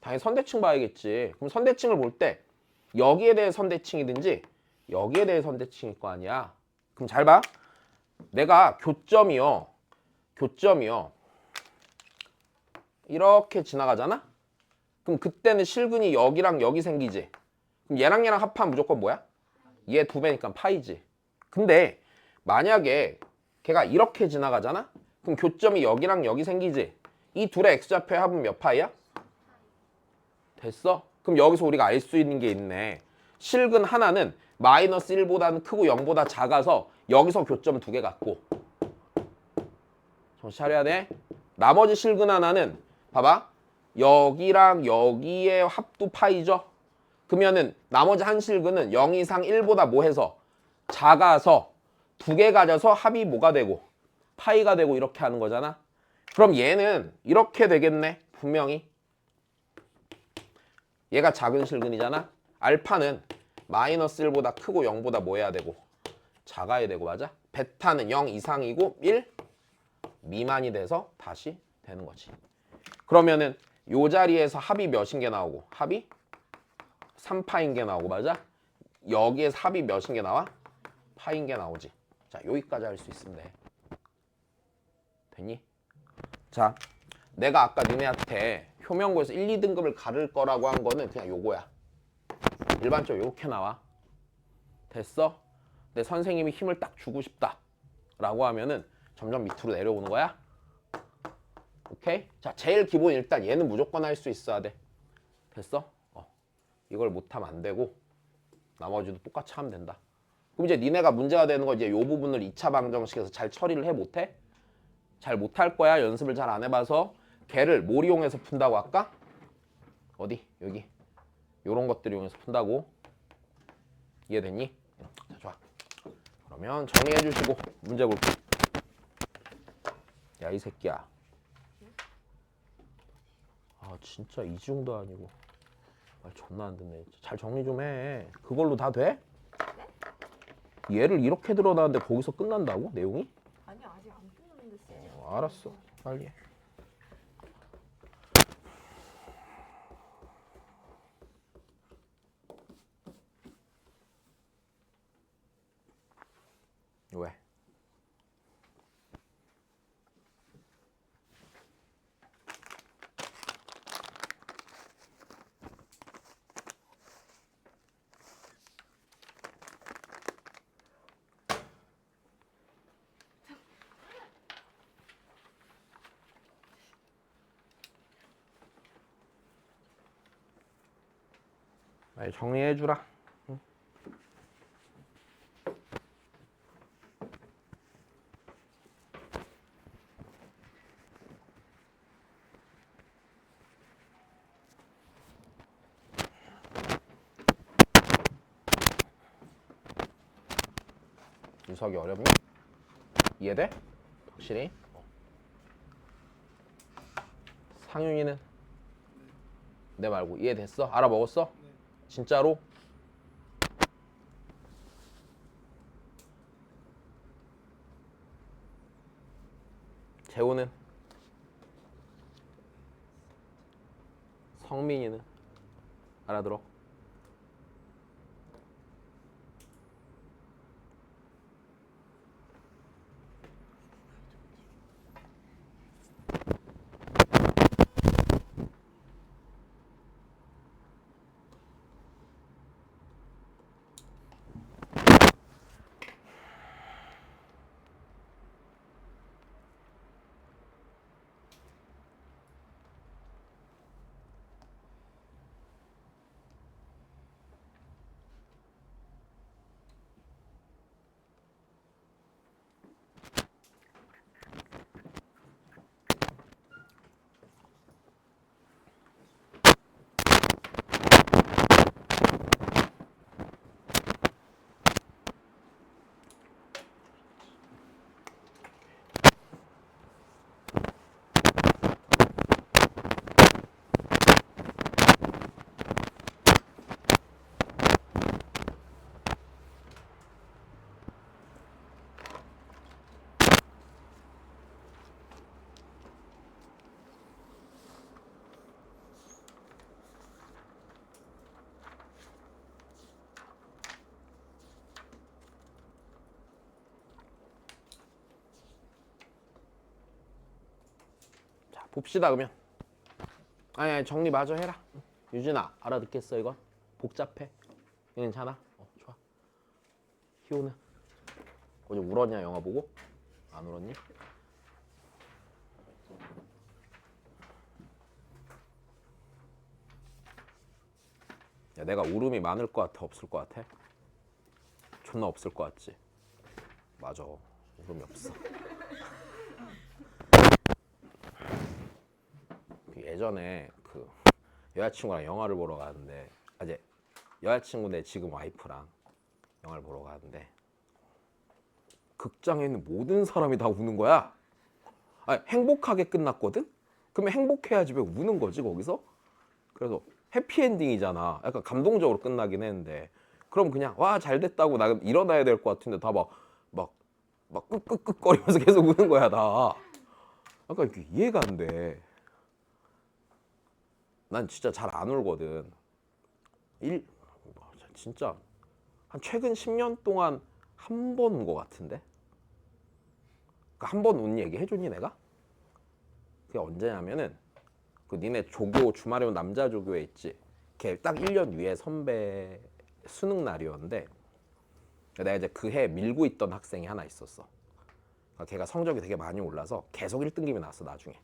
당연히 선대칭 봐야겠지. 그럼 선대칭을 볼 때 여기에 대해 선대칭이든지 여기에 대해 선대칭일 거 아니야. 그럼 잘 봐. 내가 교점이요. 이렇게 지나가잖아? 그럼 그때는 실근이 여기랑 여기 생기지. 그럼 얘랑 합하면 무조건 뭐야? 얘 2배니까 파이지. 근데 만약에 걔가 이렇게 지나가잖아? 그럼 교점이 여기랑 여기 생기지. 이 둘의 x좌표의 합은 몇 파이야? 됐어? 그럼 여기서 우리가 알 수 있는 게 있네. 실근 하나는 마이너스 1보다는 크고 0보다 작아서 여기서 교점 2개 갖고. 정신 차려야 돼. 나머지 실근 하나는 봐봐. 여기랑 여기의 합도 파이죠? 그러면은 나머지 한 실근은 0 이상 1보다 뭐 해서? 작아서 2개 가져서 합이 뭐가 되고? 파이가 되고 이렇게 하는 거잖아. 그럼 얘는 이렇게 되겠네. 분명히. 얘가 작은 실근이잖아. 알파는 마이너스 1보다 크고 0보다 뭐 해야 되고? 작아야 되고 맞아? 베타는 0 이상이고 1 미만이 돼서 다시 되는 거지. 그러면은 요 자리에서 합이 몇인 게 나오고? 합이 3파인 게 나오고 맞아? 여기에서 합이 몇인 게 나와? 파인 게 나오지. 자, 여기까지 할 수 있으면 돼. 됐니? 자, 내가 아까 니네한테 효명고에서 1, 2등급을 가를 거라고 한 거는 그냥 요거야. 일반적으로 요렇게 나와. 됐어? 근데 선생님이 힘을 딱 주고 싶다 라고 하면은 점점 밑으로 내려오는 거야. 오케이? 자, 제일 기본 일단 얘는 무조건 할 수 있어야 돼. 됐어? 이걸 못하면 안 되고 나머지도 똑같이 하면 된다. 그럼 이제 니네가 문제가 되는 거 이제 요 부분을 2차 방정식에서 잘 처리를 해 못해? 잘 못할 거야. 연습을 잘 안 해봐서. 걔를 뭘 이용해서 푼다고 할까? 어디? 여기. 요런 것들 이용해서 푼다고. 이해됐니? 자, 좋아. 그러면 정리해 주시고 문제 볼게. 야, 이 새끼야. 아, 진짜 이중도 아니고. 말 존나 안 듣네. 잘 정리 좀 해. 그걸로 다 돼? 네? 얘를 이렇게 드러나는데 거기서 끝난다고? 내용이? 아니 아직 안 끝났는데 쌤. 알았어. 빨리 해. 왜? 빨리 정리해 주라. 응? 유석이 어렵니? 이해돼? 확실히? 상윤이는? 내 말고 이해됐어? 알아먹었어? 진짜로? 재호는? 성민이는? 알아들어? 봅시다 그러면. 아니 정리 마저 해라. 유진아 알아듣겠어 이건? 복잡해? 괜찮아? 좋아. 희호는? 어제 울었냐 영화 보고? 안 울었니? 야 내가 울음이 많을 것 같아 없을 것 같아? 존나 없을 것 같지? 맞아 울음이 없어. 예전에 그 여자친구랑 영화를 보러 가는데 이제 여자친구네 지금 와이프랑 영화를 보러 가는데 극장에 있는 모든 사람이 다 우는 거야. 아니, 행복하게 끝났거든? 그러면 행복해야지 왜 우는 거지 거기서? 그래서 해피엔딩이잖아. 약간 감동적으로 끝나긴 했는데 그럼 그냥 와 잘됐다고 나 일어나야 될 것 같은데 다 막 끄끄끄거리면서 계속 우는 거야 다. 약간 이게 이해가 안 돼. 난 진짜 잘 안 울거든. 진짜 한 최근 10년 동안 한 번 운 거 같은데? 한 번 운 얘기 해줬니 내가? 그게 언제냐면은 그 니네 조교 주말에 온 남자 조교에 있지. 걔 딱 1년 위에 선배 수능 날이었는데 내가 이제 그 해 밀고 있던 학생이 하나 있었어. 그러니까 걔가 성적이 되게 많이 올라서 계속 1등급이 나왔어 나중에.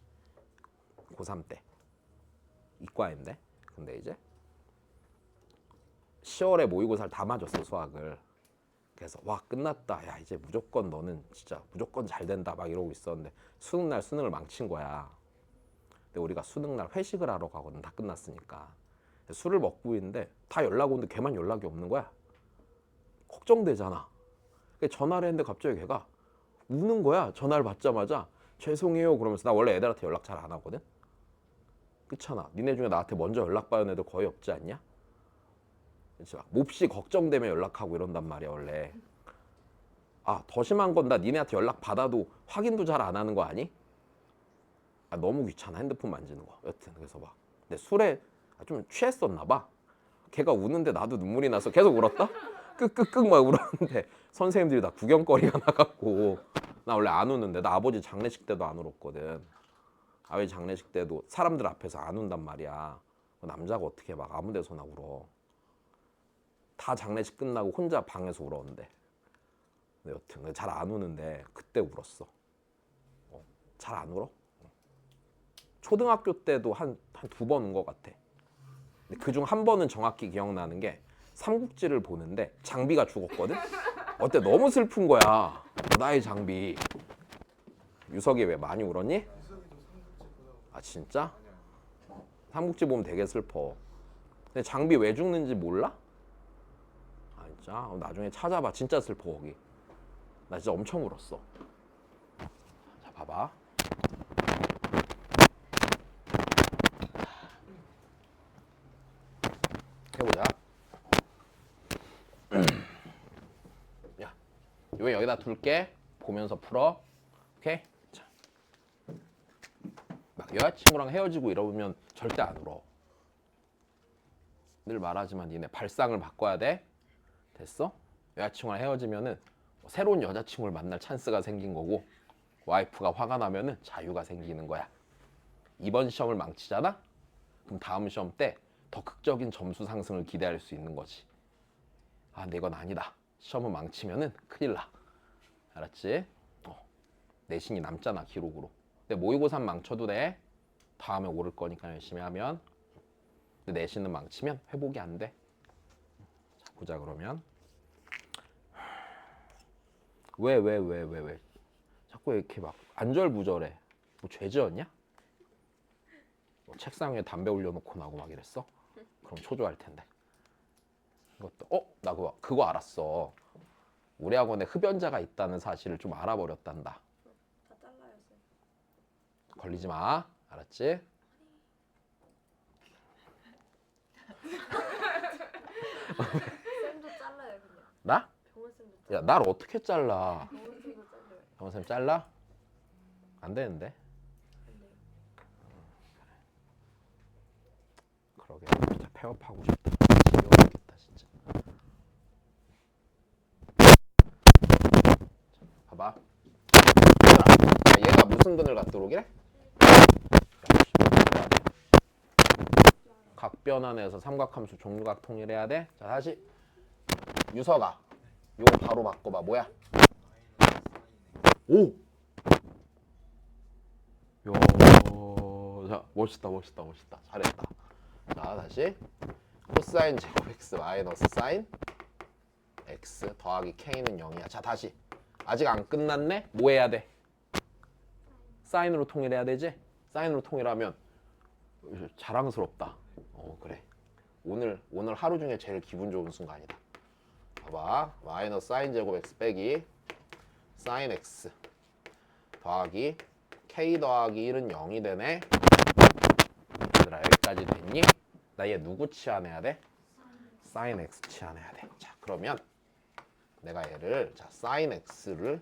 고3 때. 이과인데. 근데 이제 10월에 모의고사를 다 맞았어 수학을. 그래서 와 끝났다. 야 이제 무조건 너는 진짜 무조건 잘 된다 막 이러고 있었는데 수능날 수능을 망친 거야. 근데 우리가 수능날 회식을 하러 가거든 다 끝났으니까. 술을 먹고 있는데 다 연락 오는데 걔만 연락이 없는 거야. 걱정되잖아. 전화를 했는데 갑자기 걔가 우는 거야. 전화를 받자마자 죄송해요 그러면서 나 원래 애들한테 연락 잘 안 하거든. 그렇잖아. 니네 중에 나한테 먼저 연락 받은 애들 거의 없지 않냐? 그렇지. 몹시 걱정되면 연락하고 이런단 말이야 원래. 더 심한 건 나 니네한테 연락 받아도 확인도 잘 안 하는 거 아니? 너무 귀찮아 핸드폰 만지는 거. 여튼 그래서 막 근데 술에 좀 취했었나 봐. 걔가 우는데 나도 눈물이 나서 계속 울었다. 끄끄끄 막 울었는데 선생님들이 나 구경거리가 나갖고 나 원래 안 우는데 나 아버지 장례식 때도 안 울었거든. 아버지 장례식 때도 사람들 앞에서 안 운단 말이야. 남자가 어떻게 막 아무 데서나 울어. 다 장례식 끝나고 혼자 방에서 울었는데. 근데 여튼 잘 안 우는데 그때 울었어. 잘 안 울어? 초등학교 때도 한 두 번 운 것 같아. 그중 한 번은 정확히 기억나는 게 삼국지를 보는데 장비가 죽었거든? 어때? 너무 슬픈 거야. 나의 장비. 유석이 왜 많이 울었니? 진짜? 삼국지 보면 되게 슬퍼. 근데 장비 왜 죽는지 몰라? 진짜? 나중에 찾아봐. 진짜 슬퍼 거기. 나 진짜 엄청 울었어. 자 봐봐. 해보자. 야, 이거 여기다 둘게. 보면서 풀어. 오케이? 자. 막 여자친구랑 헤어지고 이러면 절대 안 울어. 늘 말하지만 니네 발상을 바꿔야 돼. 됐어? 여자친구랑 헤어지면은 새로운 여자친구를 만날 찬스가 생긴 거고 와이프가 화가 나면은 자유가 생기는 거야. 이번 시험을 망치잖아? 그럼 다음 시험 때 더 극적인 점수 상승을 기대할 수 있는 거지. 근데 이건 아니다. 시험을 망치면은 큰일 나. 알았지? 내신이 남잖아 기록으로. 근데 모의고사 망쳐도 돼. 다음에 오를 거니까 열심히 하면. 근데 내신은 망치면 회복이 안 돼. 자, 보자 그러면. 왜? 자꾸 이렇게 막 안절부절해. 뭐 죄지었냐? 뭐 책상 위에 담배 올려놓고 나고 막 이랬어? 그럼 초조할 텐데. 이것도 나 그거 알았어. 우리 학원에 흡연자가 있다는 사실을 좀 알아버렸단다. 다 잘라요 쌤. 걸리지 마. 알았지? 쌤도 잘라요 그냥. 나? 병원 쌤도 잘라. 야, 날 어떻게 잘라? 병원 쌤도 잘라요. 영선생님 잘라? 안 되는데. 근데 그러게. 진짜 폐업하고 싶다. 지겨웠겠다 진짜. 자, 봐봐. 얘들아, 야, 얘가 무슨 근을 갖도록이래? 야, 각 변환해서 삼각함수 종류각 통일해야 돼. 자 다시 유서가 요거 바로 바꿔봐. 뭐야? 오! 야, 자 멋있다. 잘했다. 자 다시 코사인 제곱 x 마이너스 사인 x 더하기 k는 0이야. 자 다시 아직 안 끝났네? 뭐 해야 돼? 사인으로 통일해야 되지? 사인으로 통일하면 자랑스럽다. 그래. 오늘 하루 중에 제일 기분 좋은 순간이다. 봐봐. 마이너스 사인 제곱 x 빼기 사인 x 더하기 k 더하기 1은 0이 되네. 얘들아 여기까지 됐니? 나 얘 누구 치환해야 돼? 사인 x 치환해야 돼. 자 그러면 내가 얘를 자 사인 x를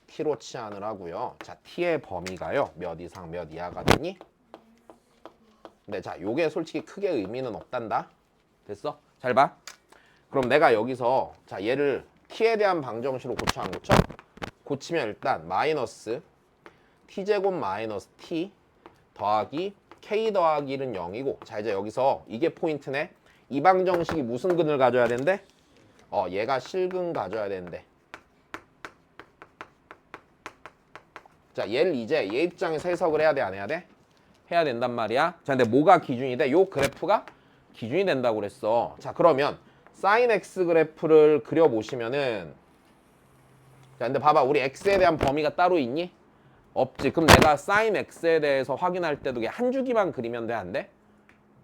t로 치환을 하고요. 자 t의 범위가요 몇 이상 몇 이하가 되니? 근데 자 요게 솔직히 크게 의미는 없단다. 됐어? 잘 봐. 그럼 내가 여기서 자 얘를 t에 대한 방정식으로 고쳐 안 고쳐? 고치면 일단 마이너스 t제곱 마이너스 t 더하기 k 더하기 1은 0이고 자 이제 여기서 이게 포인트네. 이 방정식이 무슨 근을 가져야 된대? 얘가 실근 가져야 된대. 자 얘를 이제 얘 입장에서 해석을 해야 돼 안 해야 돼? 해야 된단 말이야. 자 근데 뭐가 기준이 돼? 요 그래프가 기준이 된다고 그랬어. 자 그러면 sin x 그래프를 그려보시면은 자 근데 봐봐 우리 x에 대한 범위가 따로 있니? 없지. 그럼 내가 sin x에 대해서 확인할 때도 그냥 한 주기만 그리면 돼 안 돼?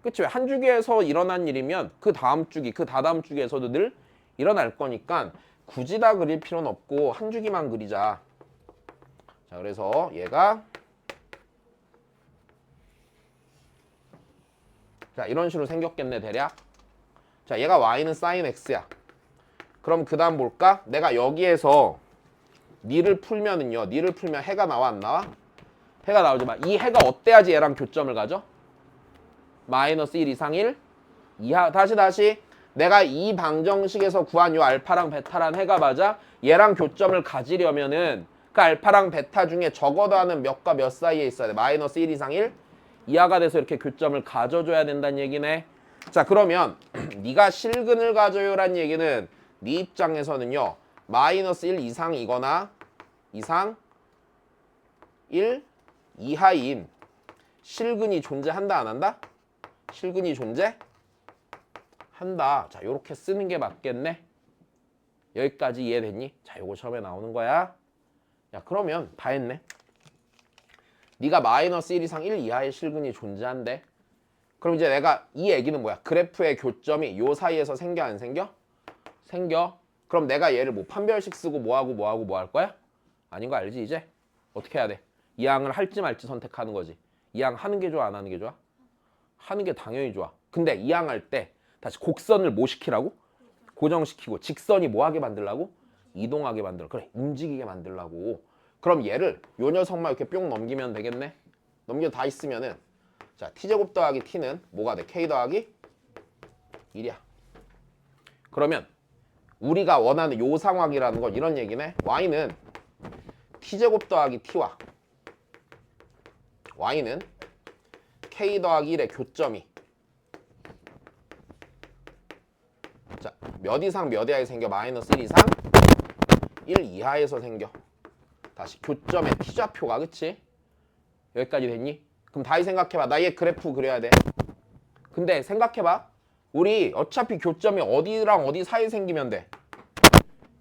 그치? 한 주기에서 일어난 일이면 그 다음 주기 그 다다음 주기에서도 늘 일어날 거니까 굳이 다 그릴 필요는 없고 한 주기만 그리자. 자 그래서 얘가 자 이런 식으로 생겼겠네 대략. 자 얘가 y는 sin x야. 그럼 그 다음 볼까? 내가 여기에서 니를 풀면은요 니를 풀면 해가 나와 안 나와? 해가 나오지만 이 해가 어때야지 얘랑 교점을 가져? 마이너스 1 이상 1 이하. 다시 내가 이 방정식에서 구한 요 알파랑 베타란 해가 맞아? 얘랑 교점을 가지려면은 그 알파랑 베타 중에 적어도 하는 몇과 몇 사이에 있어야 돼. 마이너스 1 이상 1 이하가 돼서 이렇게 교점을 가져줘야 된다는 얘기네. 자 그러면 네가 실근을 가져요란 얘기는 네 입장에서는요 마이너스 1 이상이거나 이상 1 이하인 실근이 존재한다 안 한다? 실근이 존재한다. 자 요렇게 쓰는 게 맞겠네. 여기까지 이해됐니? 자 요거 처음에 나오는 거야. 야 그러면 다 했네. 네가 마이너스 1 이상 1 이하의 실근이 존재한대. 그럼 이제 내가 이 얘기는 뭐야? 그래프의 교점이 요 사이에서 생겨 안 생겨? 생겨. 그럼 내가 얘를 뭐 판별식 쓰고 뭐하고 뭐 할 거야? 아닌 거 알지 이제? 어떻게 해야 돼? 이 항을 할지 말지 선택하는 거지. 이 항 하는 게 좋아 안 하는 게 좋아? 하는 게 당연히 좋아. 근데 이 항 할 때 다시 곡선을 뭐 시키라고? 고정시키고 직선이 뭐 하게 만들라고? 이동하게 만들어. 그래 움직이게 만들라고. 그럼 얘를 요 녀석만 이렇게 뿅 넘기면 되겠네. 넘겨 다 있으면은 자 t제곱 더하기 t는 뭐가 돼? k 더하기 1이야. 그러면 우리가 원하는 요 상황이라는 건 이런 얘기네. y는 t제곱 더하기 t와 y는 k 더하기 1의 교점이 자 몇 이상 몇 이하에 생겨? 마이너스 1 이상 1 이하에서 생겨. 다시 교점의 t좌표가 그치? 여기까지 됐니? 그럼 다시 생각해봐. 나 얘 그래프 그려야 돼. 근데 생각해봐. 우리 어차피 교점이 어디랑 어디 사이에 생기면 돼?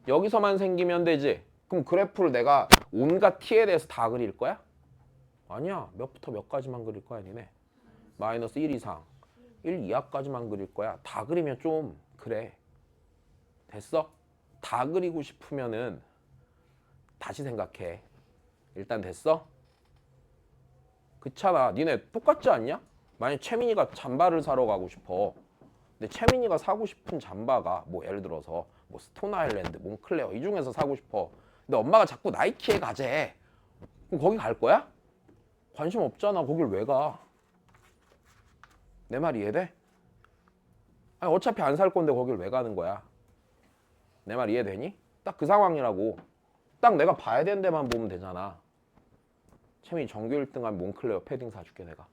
여기서만 생기면 되지. 그럼 그래프를 내가 온갖 t에 대해서 다 그릴 거야? 아니야. 몇부터 몇까지만 그릴 거야 니네. 마이너스 1 이상 1 이하까지만 그릴 거야. 다 그리면 좀 그래. 됐어? 다 그리고 싶으면은 다시 생각해. 일단 됐어? 그렇잖아. 니네 똑같지 않냐? 만약 채민이가 잠바를 사러 가고 싶어. 근데 채민이가 사고 싶은 잠바가 뭐 예를 들어서 뭐 스톤 아일랜드, 몽클레어 이 중에서 사고 싶어. 근데 엄마가 자꾸 나이키에 가재. 그럼 거기 갈 거야? 관심 없잖아. 거길 왜 가? 내 말 이해돼? 아니 어차피 안 살 건데 거길 왜 가는 거야? 내 말 이해되니? 딱 그 상황이라고. 딱 내가 봐야 되는 데만 보면 되잖아. 채민이 전교 1등하면 몽클레어 패딩 사줄게 내가.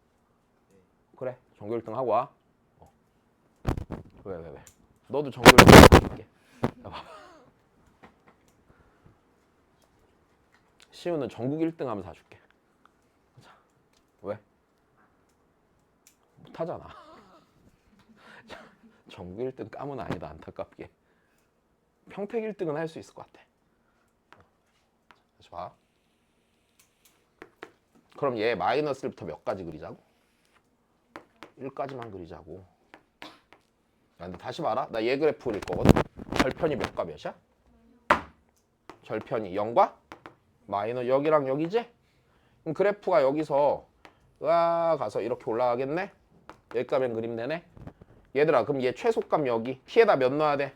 그래 전교 1등 하고 와. 왜? 너도 정글 1등 줄게. 자, 봐봐. 시우는 전국 1등 하면 사줄게. 자, 왜? 못하잖아. 자, 전국 1등 까면 아니다. 안타깝게. 평택 1등은 할 수 있을 것 같아. 다시 봐. 그럼 얘 마이너스 1부터 몇 가지 그리자고? 1까지만 그리자고. 야, 근데 다시 봐라. 나 얘 그래프 그릴 거거든. 절편이 몇과 몇이야? 절편이 0과 마이너스 여기랑 여기지? 그럼 그래프가 여기서 가서 이렇게 올라가겠네? 여기까지만 그리면 되네? 얘들아 그럼 얘 최소값 여기 t에다 몇 넣어야 돼?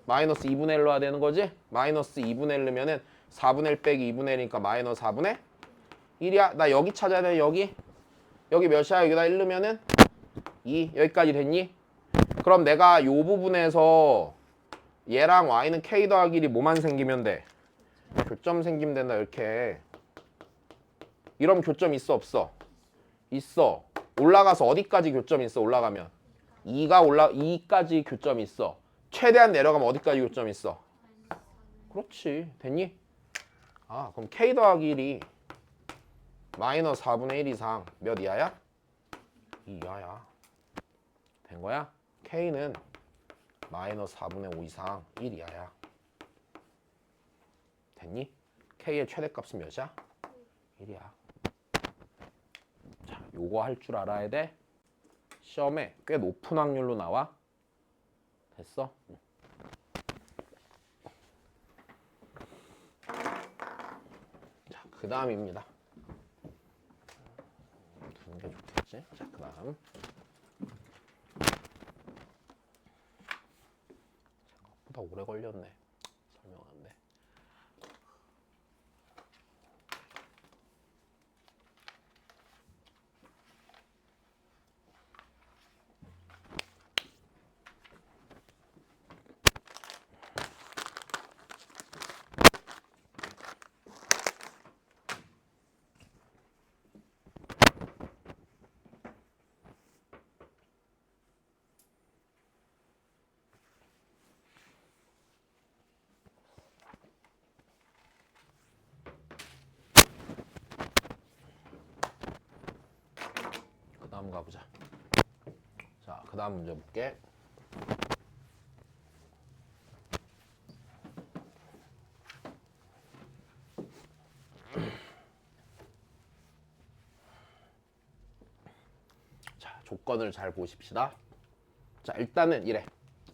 마이너스 2분의 1 넣어야 되는 거지? 마이너스 2분의 1 넣으면은 4분의 1 빼기 2분의 1이니까 마이너스 4분의 1이야. 나 여기 찾아야 돼. 여기 몇이야? 여기다 1 넣으면은 2. 여기까지 됐니? 그럼 내가 요 부분에서 얘랑 y는 k 더하기 1이 뭐만 생기면 돼? 교점 생기면 된다. 이렇게. 이러면 교점 있어 없어? 있어. 올라가서 어디까지 교점이 있어? 올라가면 2까지 교점이 있어. 최대한 내려가면 어디까지 교점이 있어? 그렇지. 됐니? 아 그럼 k 더하기 1이 마이너스 4분의 1 이상 몇 이하야? 2 이하야. 된 거야? k는 마이너스 4분의 5 이상 1 이하야. 됐니? k의 최대값은 몇이야? 1이야. 자, 요거 할 줄 알아야 돼. 시험에 꽤 높은 확률로 나와. 됐어? 자, 그 다음입니다. 두는 게 좋겠지? 자, 그 다음. 생각보다 오래 걸렸네. 설명하는데. 그 다음 가보자. 자, 그 다음 문제 볼게. 자, 조건을 잘 보십시다. 자, 일단은 이래.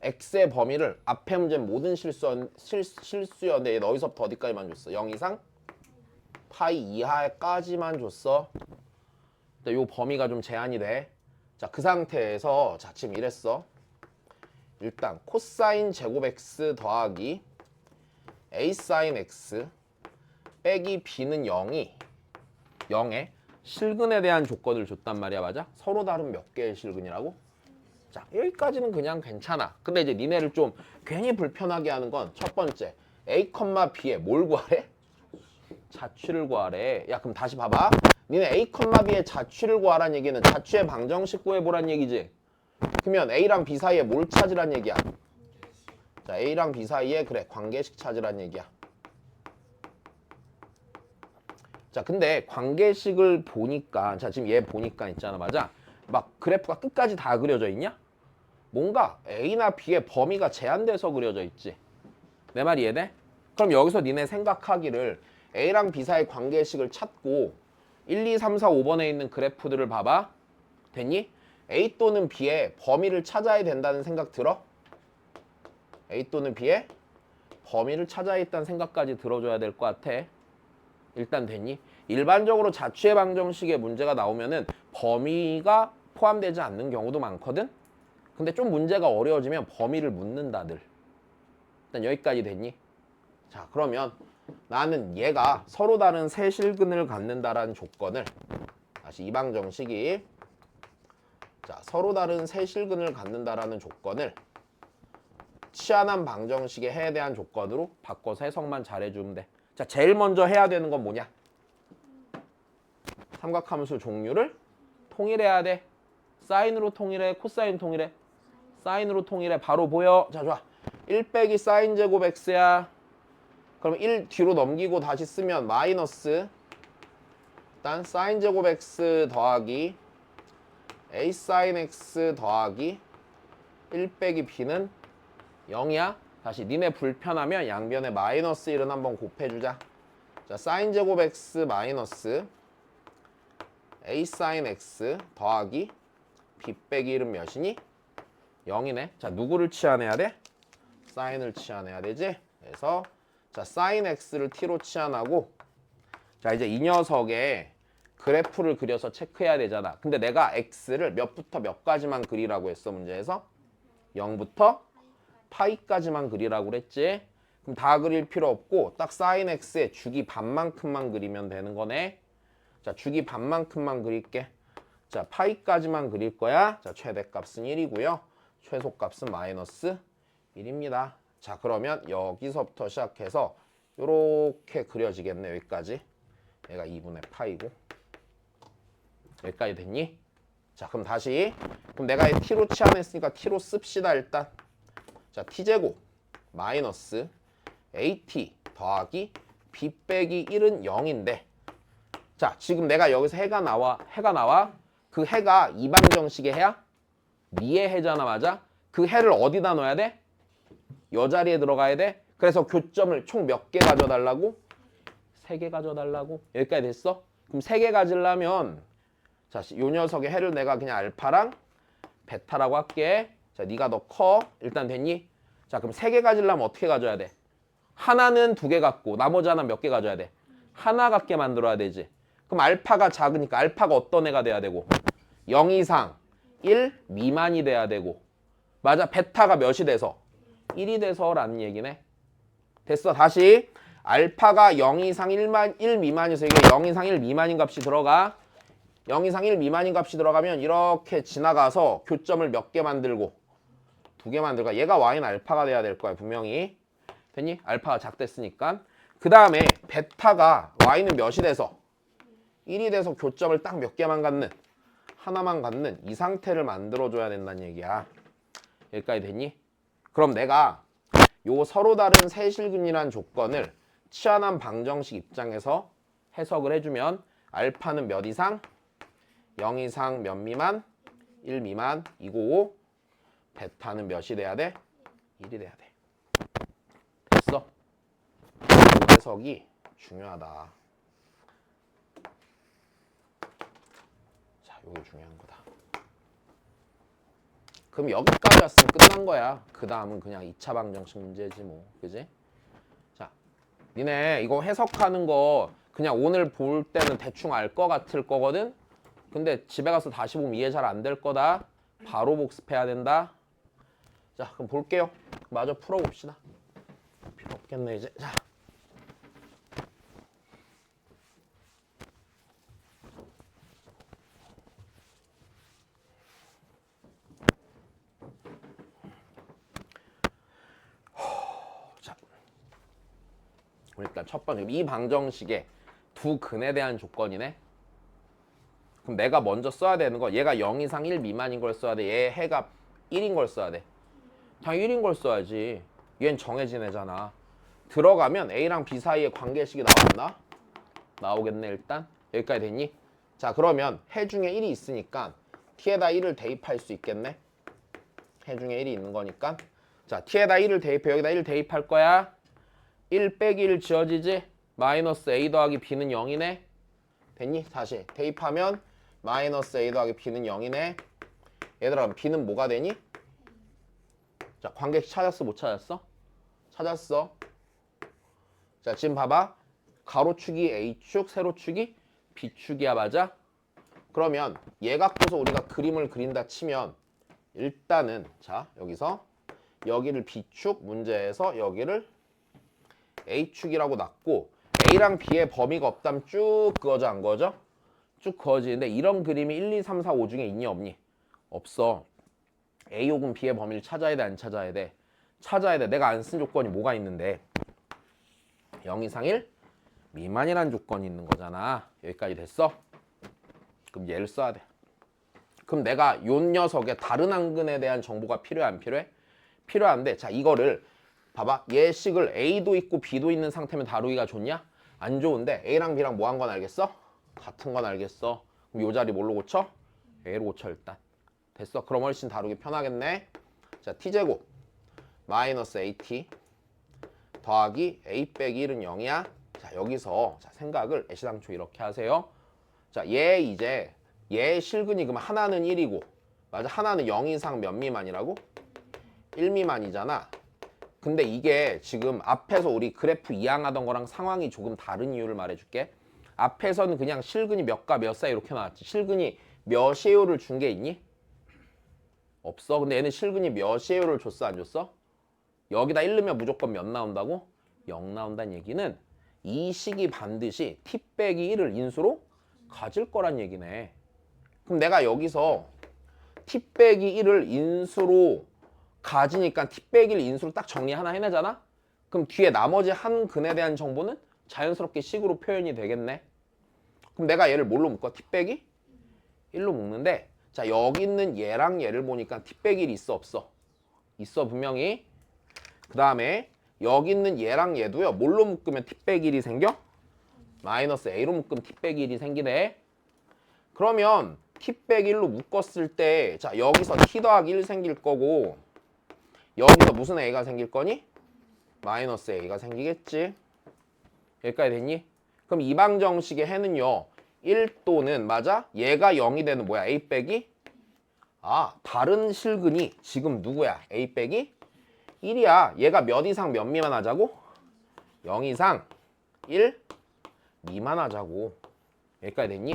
x의 범위를 앞에 문제 모든 실수였는데 얘는 어디서부터 어디까지만 줬어? 0 이상? 파이 이하까지만 줬어. 자, 요 범위가 좀 제한이 돼. 자, 그 상태에서 자, 지금 이랬어. 일단 코사인 제곱 x 더하기 a 사인 x 빼기 b는 0이 0에 실근에 대한 조건을 줬단 말이야. 맞아? 서로 다른 몇 개의 실근이라고? 자, 여기까지는 그냥 괜찮아. 근데 이제 니네를 좀 괜히 불편하게 하는 건 첫 번째 a, b에 뭘 구하래? 자취를 구하래. 야, 그럼 다시 봐봐. 니네 a, b의 자취를 구하란 얘기는 자취의 방정식 구해보란 얘기지. 그러면 a랑 b 사이에 뭘 찾으란 얘기야? 자, a랑 b 사이에 그래 관계식 찾으란 얘기야. 자, 근데 관계식을 보니까 자, 지금 얘 보니까 있잖아. 맞아? 막 그래프가 끝까지 다 그려져 있냐? 뭔가 A나 B의 범위가 제한돼서 그려져 있지. 내 말 이해돼? 그럼 여기서 니네 생각하기를 A랑 B 사이의 관계식을 찾고 1, 2, 3, 4, 5번에 있는 그래프들을 봐봐. 됐니? A 또는 B의 범위를 찾아야 된다는 생각 들어? A 또는 B의 범위를 찾아야 있다는 생각까지 들어줘야 될 것 같아. 일단 됐니? 일반적으로 자취의 방정식에 문제가 나오면은 범위가 포함되지 않는 경우도 많거든? 근데 좀 문제가 어려워지면 범위를 묻는다들. 일단 여기까지 됐니? 자, 그러면 나는 얘가 서로 다른 세 실근을 갖는다라는 조건을 다시 이 방정식이 자, 서로 다른 세 실근을 갖는다라는 조건을 치환한 방정식의 해에 대한 조건으로 바꿔서 해석만 잘해주면 돼. 자, 제일 먼저 해야 되는 건 뭐냐? 삼각함수 종류를 통일해야 돼. 사인으로 통일해? 코사인 통일해? 사인으로 통일해. 바로 보여. 자, 좋아. 1 빼기 사인 제곱 x야. 그럼 1 뒤로 넘기고 다시 쓰면 마이너스 일단 사인 제곱 x 더하기 a 사인 x 더하기 1 빼기 b는 0이야. 다시 니네 불편하면 양변에 마이너스 1은 한번 곱해주자. 자, 사인 제곱 x 마이너스 a 사인 x 더하기 b 빼기 1은 몇이니? 0이네. 자, 누구를 치환해야 돼? 사인을 치환해야 되지? 그래서 자, 사인 x를 t로 치환하고 자, 이제 이 녀석의 그래프를 그려서 체크해야 되잖아. 근데 내가 x를 몇부터 몇까지만 그리라고 했어, 문제에서? 0부터 파이까지만 그리라고 그랬지? 그럼 다 그릴 필요 없고 딱 사인 x의 주기 반만큼만 그리면 되는 거네. 자, 주기 반만큼만 그릴게. 자, 파이까지만 그릴 거야. 자, 최대값은 1이고요. 최소값은 마이너스 1입니다. 자, 그러면 여기서부터 시작해서 요렇게 그려지겠네. 여기까지. 얘가 2분의 파이고. 여기까지 됐니? 자, 그럼 다시. 그럼 내가 t로 치환했으니까 t로 씁시다, 일단. 자, t제곱 마이너스 at 더하기 b 빼기 1은 0인데 자, 지금 내가 여기서 해가 나와. 그 해가 이방정식의 해야? 미의 해잖아, 맞아? 그 해를 어디다 넣어야 돼? 여 자리에 들어가야 돼? 그래서 교점을 총 몇 개 가져달라고? 3개 가져달라고? 여기까지 됐어? 그럼 3개 가지려면 자, 요 녀석의 해를 내가 그냥 알파랑 베타라고 할게. 자, 네가 너 커. 일단 됐니? 자, 그럼 3개 가지려면 어떻게 가져야 돼? 하나는 2개 갖고 나머지 하나 몇 개 가져야 돼? 하나 갖게 만들어야 되지. 그럼 알파가 작으니까 알파가 어떤 애가 돼야 되고 0 이상 1 미만이 돼야 되고 맞아. 베타가 몇이 돼서 1이 돼서 라는 얘기네. 됐어. 다시 알파가 0 이상 1 미만이서 이게 0 이상 1 미만인 값이 들어가. 0 이상 1 미만인 값이 들어가면 이렇게 지나가서 교점을 몇 개 만들고 2개 만들고 얘가 y는 알파가 돼야 될 거야. 분명히. 됐니? 알파가 작됐으니까. 그 다음에 베타가 y는 몇이 돼서 1이 돼서 교점을 딱 몇 개만 갖는 하나만 갖는 이 상태를 만들어줘야 된다는 얘기야. 여기까지 됐니? 그럼 내가 요 서로 다른 세실근이란 조건을 치환한 방정식 입장에서 해석을 해주면 알파는 몇 이상? 0 이상 몇 미만? 1 미만이고 베타는 몇이 돼야 돼? 1이 돼야 돼. 됐어? 이 해석이 중요하다. 자, 요게 중요한 거다. 그럼 여기까지 왔으면 끝난 거야. 그 다음은 그냥 2차 방정식 문제지 뭐. 그지? 자, 니네 이거 해석하는 거 그냥 오늘 볼 때는 대충 알 거 같을 거거든? 근데 집에 가서 다시 보면 이해 잘 안 될 거다. 바로 복습해야 된다. 자, 그럼 볼게요. 마저 풀어봅시다. 필요 없겠네 이제. 자. 일단 첫 번째 이 방정식의 두 근에 대한 조건이네. 그럼 내가 먼저 써야 되는 거 얘가 0 이상 1 미만인 걸 써야 돼. 얘 해가 1인 걸 써야 돼. 당연히 1인 걸 써야지. 얘는 정해진 애잖아. 들어가면 A랑 B 사이에 관계식이 나왔나? 나오겠네 일단. 여기까지 됐니? 자, 그러면 해 중에 1이 있으니까 T에다 1을 대입할 수 있겠네. 해 중에 1이 있는 거니까. 자, T에다 1을 대입해. 여기다 1 대입할 거야. 1 빼기 1 지워지지? 마이너스 A 더하기 B는 0이네. 됐니? 다시 대입하면 마이너스 A 더하기 B는 0이네. 얘들아, 그럼 B는 뭐가 되니? 자, 관계식 찾았어? 못 찾았어? 찾았어. 자, 지금 봐봐. 가로축이 A축, 세로축이 B축이야, 맞아? 그러면 얘 갖고서 우리가 그림을 그린다 치면 일단은 자, 여기서 여기를 B축, 문제에서 여기를 A축이라고 놨고 A랑 B의 범위가 없다면 쭉 그어져 안 그어져? 쭉 그어지는데 이런 그림이 1, 2, 3, 4, 5 중에 있니 없니? 없어. A 혹은 B의 범위를 찾아야 돼 안 찾아야 돼? 찾아야 돼. 내가 안 쓴 조건이 뭐가 있는데 0 이상 1 미만이라는 조건이 있는 거잖아. 여기까지 됐어? 그럼 얘를 써야 돼. 그럼 내가 요 녀석의 다른 항근에 대한 정보가 필요해 안 필요해? 필요한데 자 이거를 봐봐 얘 식을 A도 있고 B도 있는 상태면 다루기가 좋냐? 안 좋은데 A랑 B랑 뭐 한 건 알겠어? 같은 건 알겠어. 그럼 요 자리 뭘로 고쳐? A로 고쳐 일단. 됐어. 그럼 훨씬 다루기 편하겠네. 자 T제곱 마이너스 AT 더하기 A 빼기 1은 0이야. 자 여기서 자, 생각을 애시당초 이렇게 하세요. 자 얘 이제 얘 실근이 그럼 하나는 1이고 맞아 하나는 0 이상 몇 미만이라고? 1 미만이잖아. 근데 이게 지금 앞에서 우리 그래프 이항하던 거랑 상황이 조금 다른 이유를 말해줄게. 앞에서는 그냥 실근이 몇과 몇 사이 이렇게 나왔지. 실근이 몇이에요를 준 게 있니? 없어. 근데 얘는 실근이 몇이에요를 줬어 안 줬어? 여기다 1 넣으면 무조건 몇 나온다고? 0 나온다는 얘기는 이 식이 반드시 t 빼기 1을 인수로 가질 거란 얘기네. 그럼 내가 여기서 t 빼기 1을 인수로 가지니까 t 빼기 1 인수로 딱 정리 하나 해내잖아? 그럼 뒤에 나머지 한 근에 대한 정보는 자연스럽게 식으로 표현이 되겠네. 그럼 내가 얘를 뭘로 묶어? t 빼기 1로 묶는데 자 여기 있는 얘랑 얘를 보니까 t 빼기 1이 있어 없어? 있어 분명히. 그 다음에 여기 있는 얘랑 얘도요 뭘로 묶으면 t 빼기 1이 생겨? 마이너스 a로 묶으면 t 빼기 1이 생기네. 그러면 t 빼기 1로 묶었을 때 자 여기서 t 더하기 1 생길 거고 여기서 무슨 a가 생길 거니? 마이너스 a가 생기겠지. 여기까지 됐니? 그럼 이방정식의 해는요 1 또는 맞아? 얘가 0이 되는 뭐야? a 빼기? 아 다른 실근이 지금 누구야? a 빼기? 1이야. 얘가 몇 이상 몇 미만 하자고? 0 이상 1 미만 하자고. 여기까지 됐니?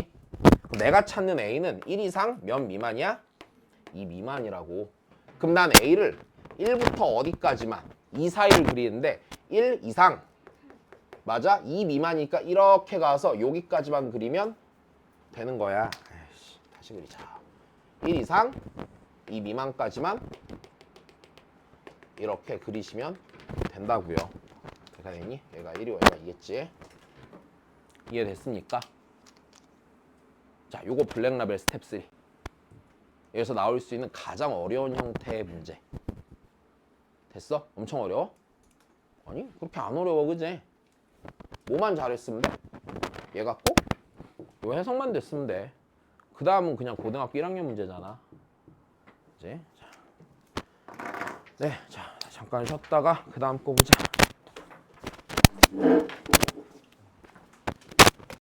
내가 찾는 a는 1 이상 몇 미만이야? 2 미만이라고. 그럼 난 a를 1부터 어디까지만 2 사이를 그리는데 1 이상 맞아? 2 미만이니까 이렇게 가서 여기까지만 그리면 되는 거야. 에이씨, 다시 그리자. 1 이상 2 미만까지만 이렇게 그리시면 된다고요. 얘가 되니? 얘가 1이고 얘가 2겠지. 이해됐습니까? 자, 요거 블랙라벨 스텝 3. 여기서 나올 수 있는 가장 어려운 형태의 문제. 됐어? 엄청 어려워? 아니, 그렇게 안 어려워, 그지? 뭐만 잘했으면 돼? 얘가 꼭 요 해석만 됐으면 돼. 그 다음은 그냥 고등학교 1학년 문제잖아. 그지? 자. 네, 자, 잠깐 쉬었다가 그 다음 거 보자.